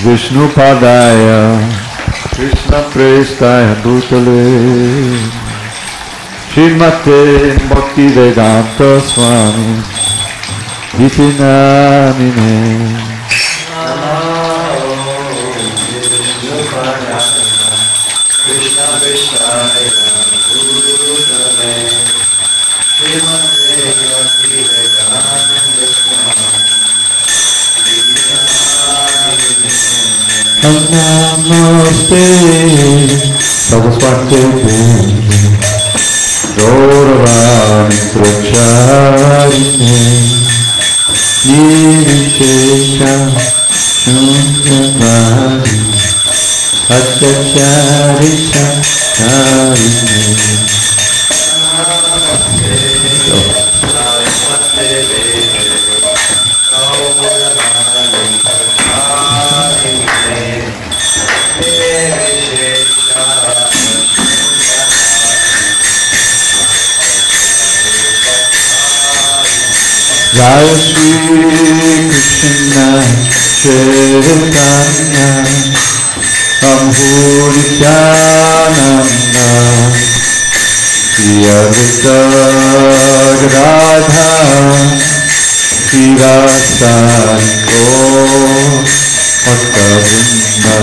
Vishnu Padaya Krishna Prestaya Bhutale Srimate Bhakti Vedanta Swami Iti Namine Vishnu Padaya Krishna Prestaya Bhutale Srimate Bhakti Vedanta Swami Namaste Saraswati Devi Gauravani Pracharine Nirvishesha Shunjavadi Atyacharisha Karine Jai Shri Krishna Chaitanya Prabhu Nityananda Shri Advaita Gadadhara Srivasa Bhakta-vrinda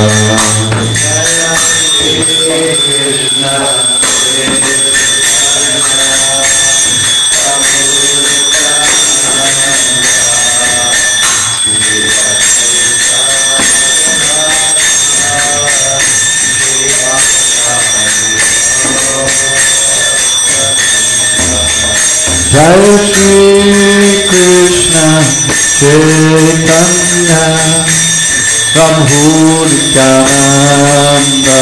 Jai Shri Krishna Chaitanya Prabhu Nityananda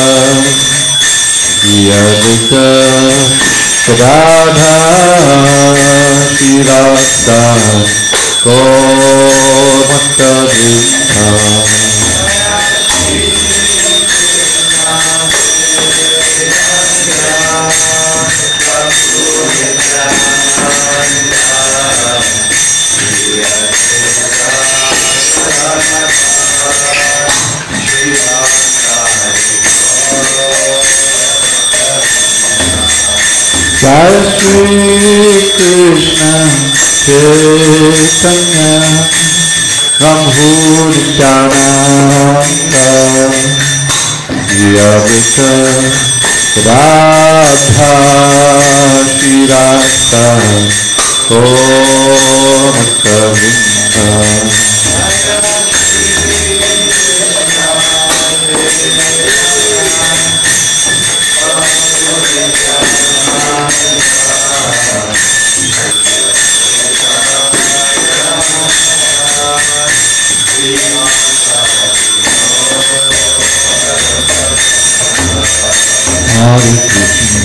Shri Advaita Gadadhara Srivasa Jai Shri Krishna Chaitanya Prabhu Nityananda Shri Advaita Radha Shirasa Bhakta-vrinda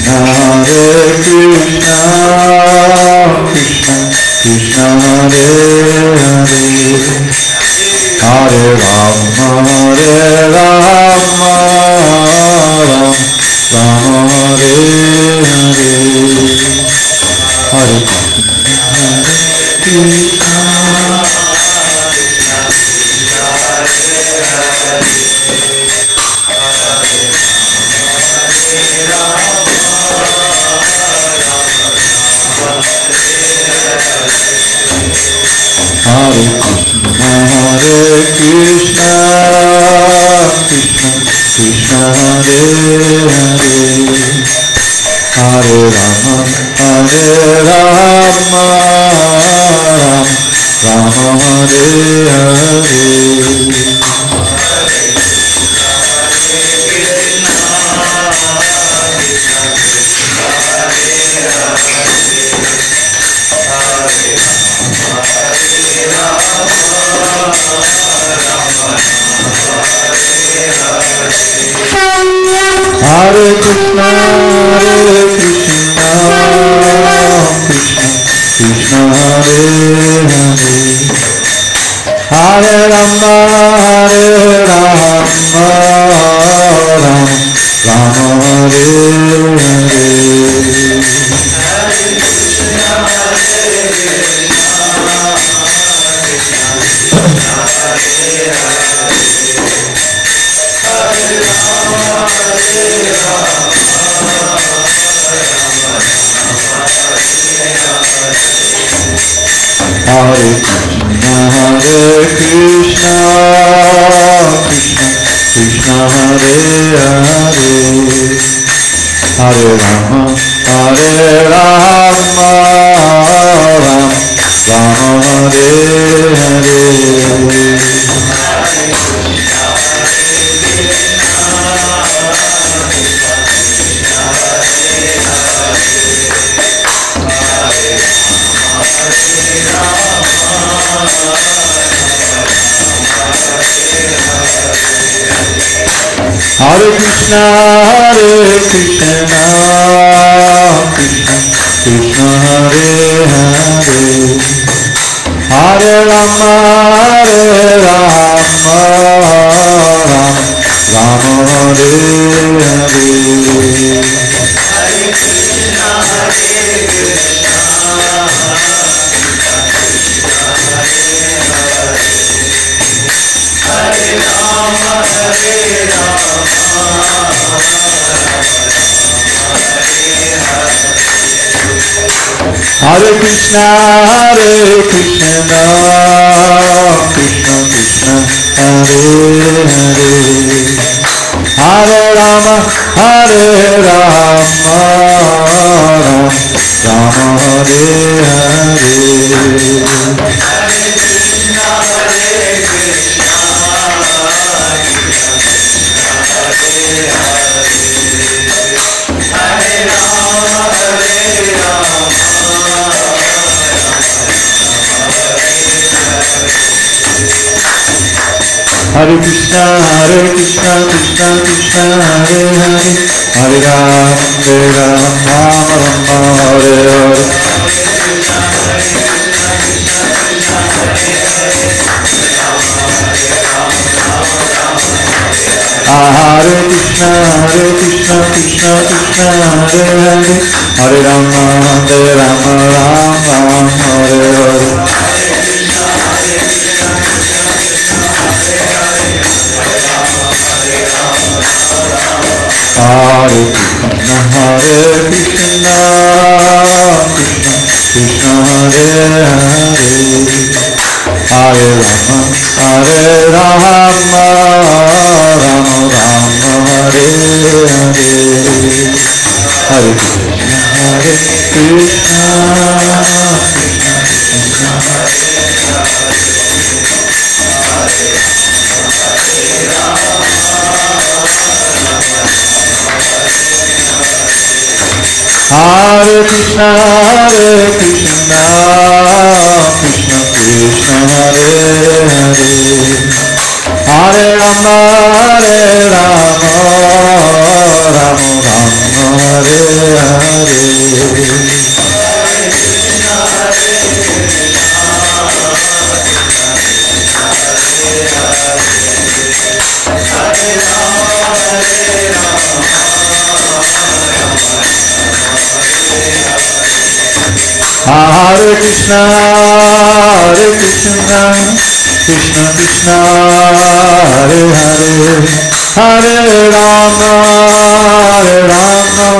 Hare Krishna, Krishna Krishna Hare Hare, Hare Rama, Rama Hare Hare, Hare Krishna, Hare Krishna, Krishna Krishna Hare Hare, Hare Rama, Rama Hare Hare. Hare Hare Rama, Hare Rama, Rama Hare Hare. Hare Krishna, Krishna Hare Hare, Hare Rama, Hare Rama, Rama Hare Hare. Hare Krishna, Krishna Krishna Hare Hare, Hare Rama, Rama Hare Hare. Hare Krishna, Krishna Krishna Hare Hare, Hare Rama, Rama Hare Hare. Hare Krishna, Krishna Krishna Hare Hare, Hare Rama, Rama Hare Hare. Hare Krishna, Krishna Krishna Hare Hare, Hare Rama, Rama Hare Hare. Hare Krishna, Krishna Krishna Hare Hare, Hare Rama, Rama Hare Hare. Hare Krishna, Hare Krishna, Krishna Krishna Hare Hare, Hare Rama, Rama Hare Hare. Hare Krishna, Krishna Krishna Hare Hare, Hare Rama, Rama Hare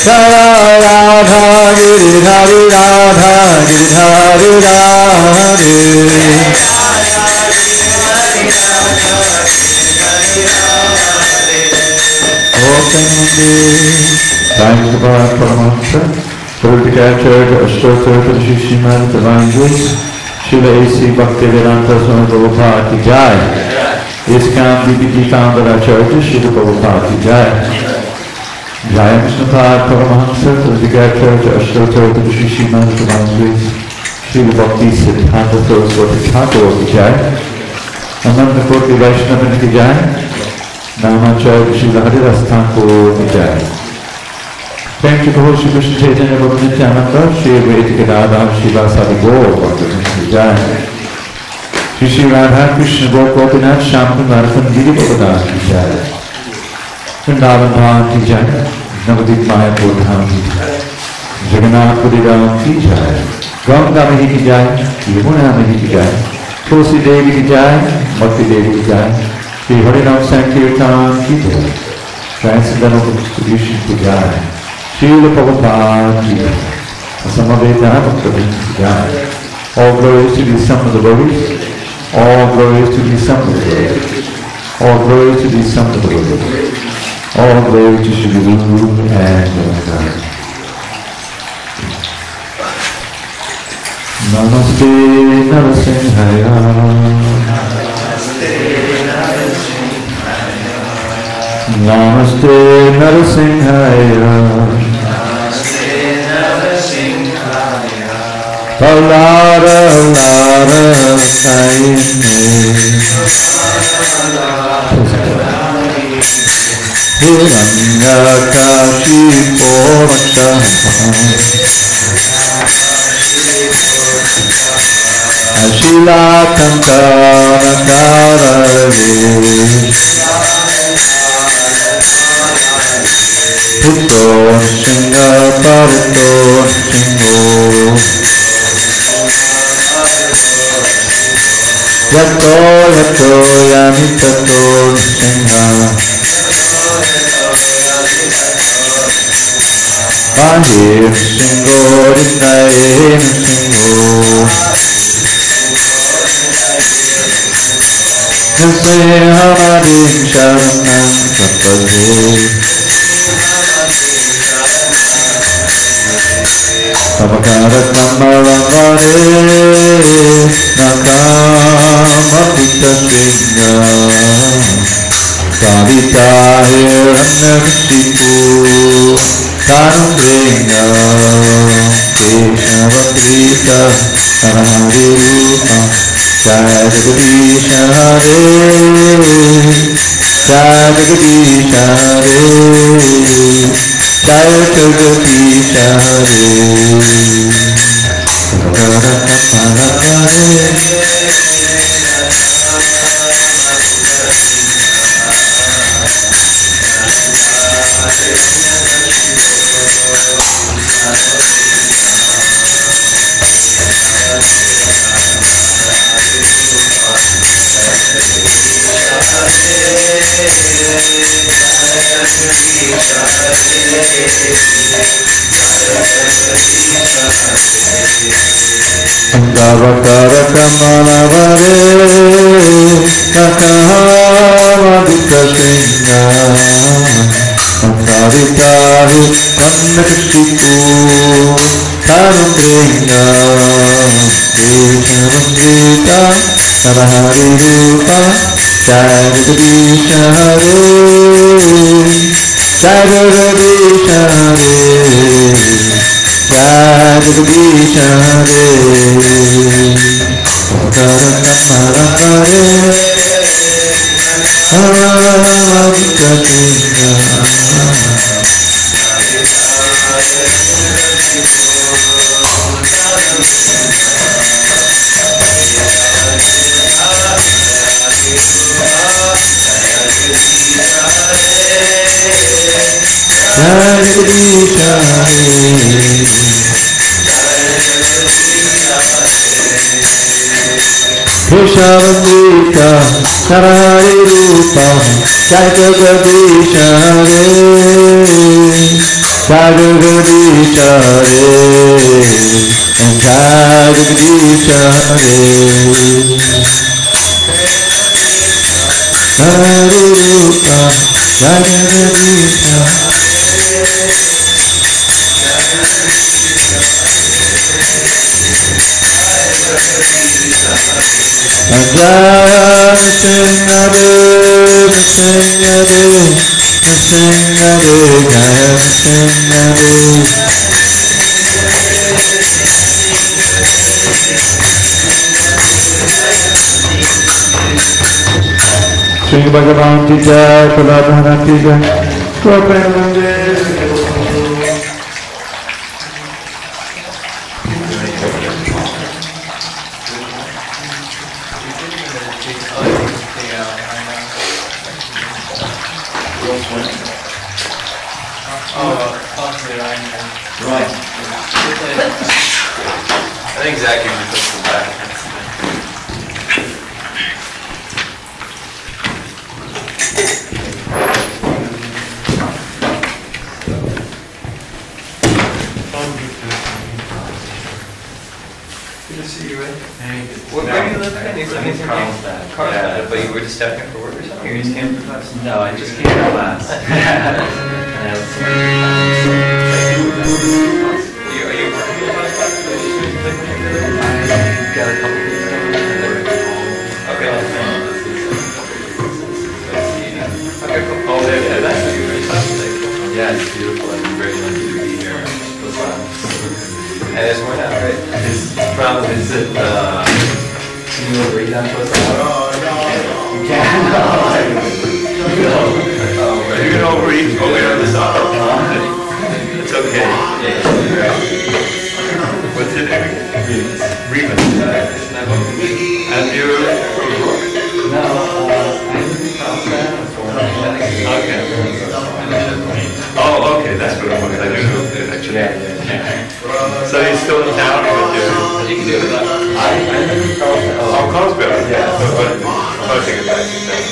Radha Giridhari Radha Giridhari Radhe. Thanks to Bhagavad Paramahansa, Dravida Prabhu, Ashtotter for the Srimad Divine Grace, Srila A.C. Bhaktivedanta Swami Prabhupada ki Jai. ISKCON DPT founder Acharya Srila Prabhupada ki Jai. Jai Vishnupada Paramahamsa, Dravida Prabhu, Ashtotar, Shri Srimad Bhagavad, Shri Bhakti Siddhanta Saraswati Thakur ki Jai, Ananda Koti Vaishnava ki Jai, Namacharya Shri Haridas Thakur ki Jai. Thank you for Shri Krishna Chaitanya Prabhu Nityananda, Shri Advaita Gadadhar, Shri Vasadi Gaur Bhakti ki Jai. Shri Shri Radha Krishna Gopinath Shamkundar Giri Bhagavad ki Jai. Vrindavan Dham ki Jai, Navadip Mayapur Dham ki Jai, Jagannath Puri Dham ki Jai, Ganga Mahi ki Jai, Yamuna Mahi ki Jai, Tulsi Devi ki Jai, Bhakti Devi ki Jai, Shri Harinam Sankirtan ki Jai, Transcendental Distribution ki Jai, Srila Prabhupada ki Jai, Samaveta Bhaktivinoda ki Jai. All glories to the Son of the Lord, all glories to the Son of the Lord, all glories to the Son of the Lord. All glory to Shri Guru and Guru. Namaste Narasimhaya. Namaste Narasimhaya. Palara Lara Kaine. Hiranyakashi Porashaha Ashila Kankara Karare Putto Shinga Parto Shingo Yato Yato Yamitato Shinga Ahir Shingo Rindayen Shingo Nase Hamadim Sharanam Sapade Savakara Kamaravare Nakama Pita Shinga Kavita Hiranyakashipu Tanumbrena Keshavatita Narahari Rupa Jagagadisha Hare Jagagadisha Hare Jagagadisha Hare Angavakara Kamalavare Nakahavadita Sringa Akavitahi Kannakashipu Tanumbrena Keshavangrita Narahari Rupa Jagagadisha Hare Jagagadisha Hare Jagagadisha Hare Karakamarapare Haravadikatinga Jagagadisha Keshavandita Narahari Rupa Jagagadisha Hare Jagagadisha Hare Jagagadisha Hare Narahari Rupa Jagagadisha Ajaya Singare Singare Sing Radhe, Jaya Sing Radhe. Sri Bhagavadgita, Prabhu, Prabhu, Right. I think Zach usually puts the back. Good to see you, Ray. Where do you live at? I'm in Carlsbad. Carlsbad, but you were just stepping for work or something? Or you just came for class? No, I just came for class. Are you working in Carlsbad? I got a couple of things going on. Okay. Okay, cool. Oh, yeah, that's beautiful. Yeah, it's beautiful. I'm very lucky to be here. And there's more now, right? His problem is that, can you overeat on Toast? You can't. You can overeat on the side. It's okay. What's it? Remus. And you're from New York? No, I'm from Carlsbad. Okay. Oh, okay, that's what it was. I do know that, actually. Yeah. So you're still in town, but you can do it. I live in Carlsbad. Oh, Carlsbad. Yeah. But I'll take it back to that.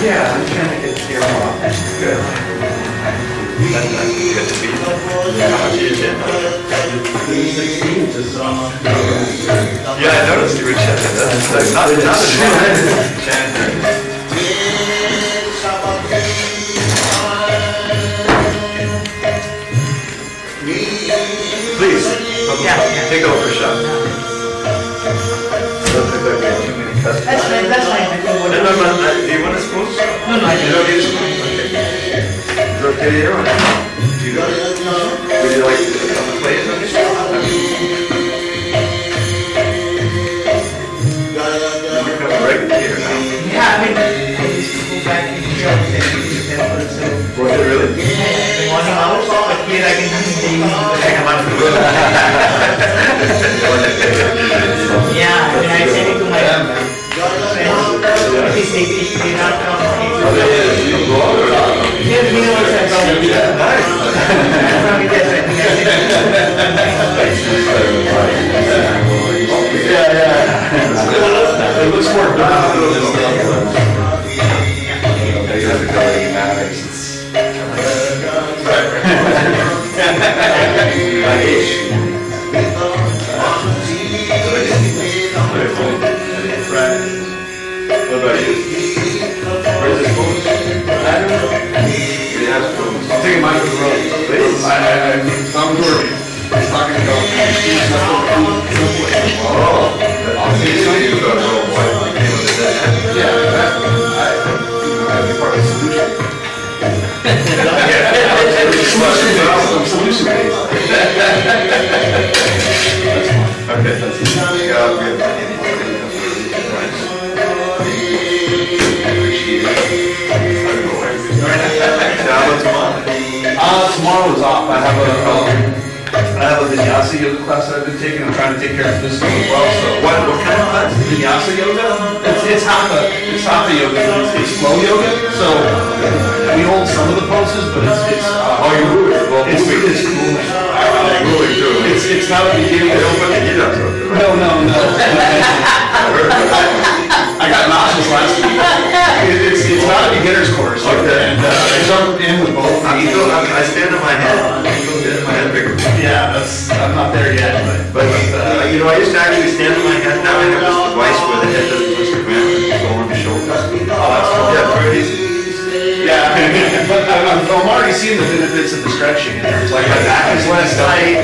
Yeah, I'm trying to get here more. Good. That's nice. You get to be. Yeah. How much are you getting? 16. Yeah, I noticed you were chatting. That's not a chat. Please, take over a shot. Don't think like we have too many customers. That's fine. No, do you want a spoon? No, I You don't need a spoon? Okay. Is it okay to you? Do you would you like to come and play it? You're coming right here now. Yeah, I mean, I used to go back in here and Was it really? morning hours, but here I can see. Come on. Yeah, I mean, I send it to my friends. At least they not come. Here, we know what's happening. Nice. From it, I think I Yeah. It looks more dark than this stuff. You have to go to the matters. What about you? Where's the spoons? I don't know. We have spoons. I'm taking mine to the road. Please? I'm Jordy. He's talking about oh, I'll see you go to little boy. Yeah, I'd be part of the solution. Solution based. Okay, that's tomorrow is off. I have a vinyasa yoga class that I've been taking. I'm trying to take care of this as well. So what kind of class? Vinyasa yoga? It's hatha yoga. It's flow yoga. So we hold some of the poses, but it's you're moving. Well, it's cool. I'm moving too. It's not a beginning. I don't put the Gita up. No. I got nauseous last week. It's not a beginner's course. Okay. And I jumped in with both feet. I stand on my head. My head bigger. Yeah, I'm not there yet. But I used to actually stand on my head. Now I have this device where the head doesn't touch the ground. It's all on the shoulders. Oh, that's cool. Yeah, very easy. Yeah, but I'm already seeing the benefits of the stretching. It's like my back is less tight.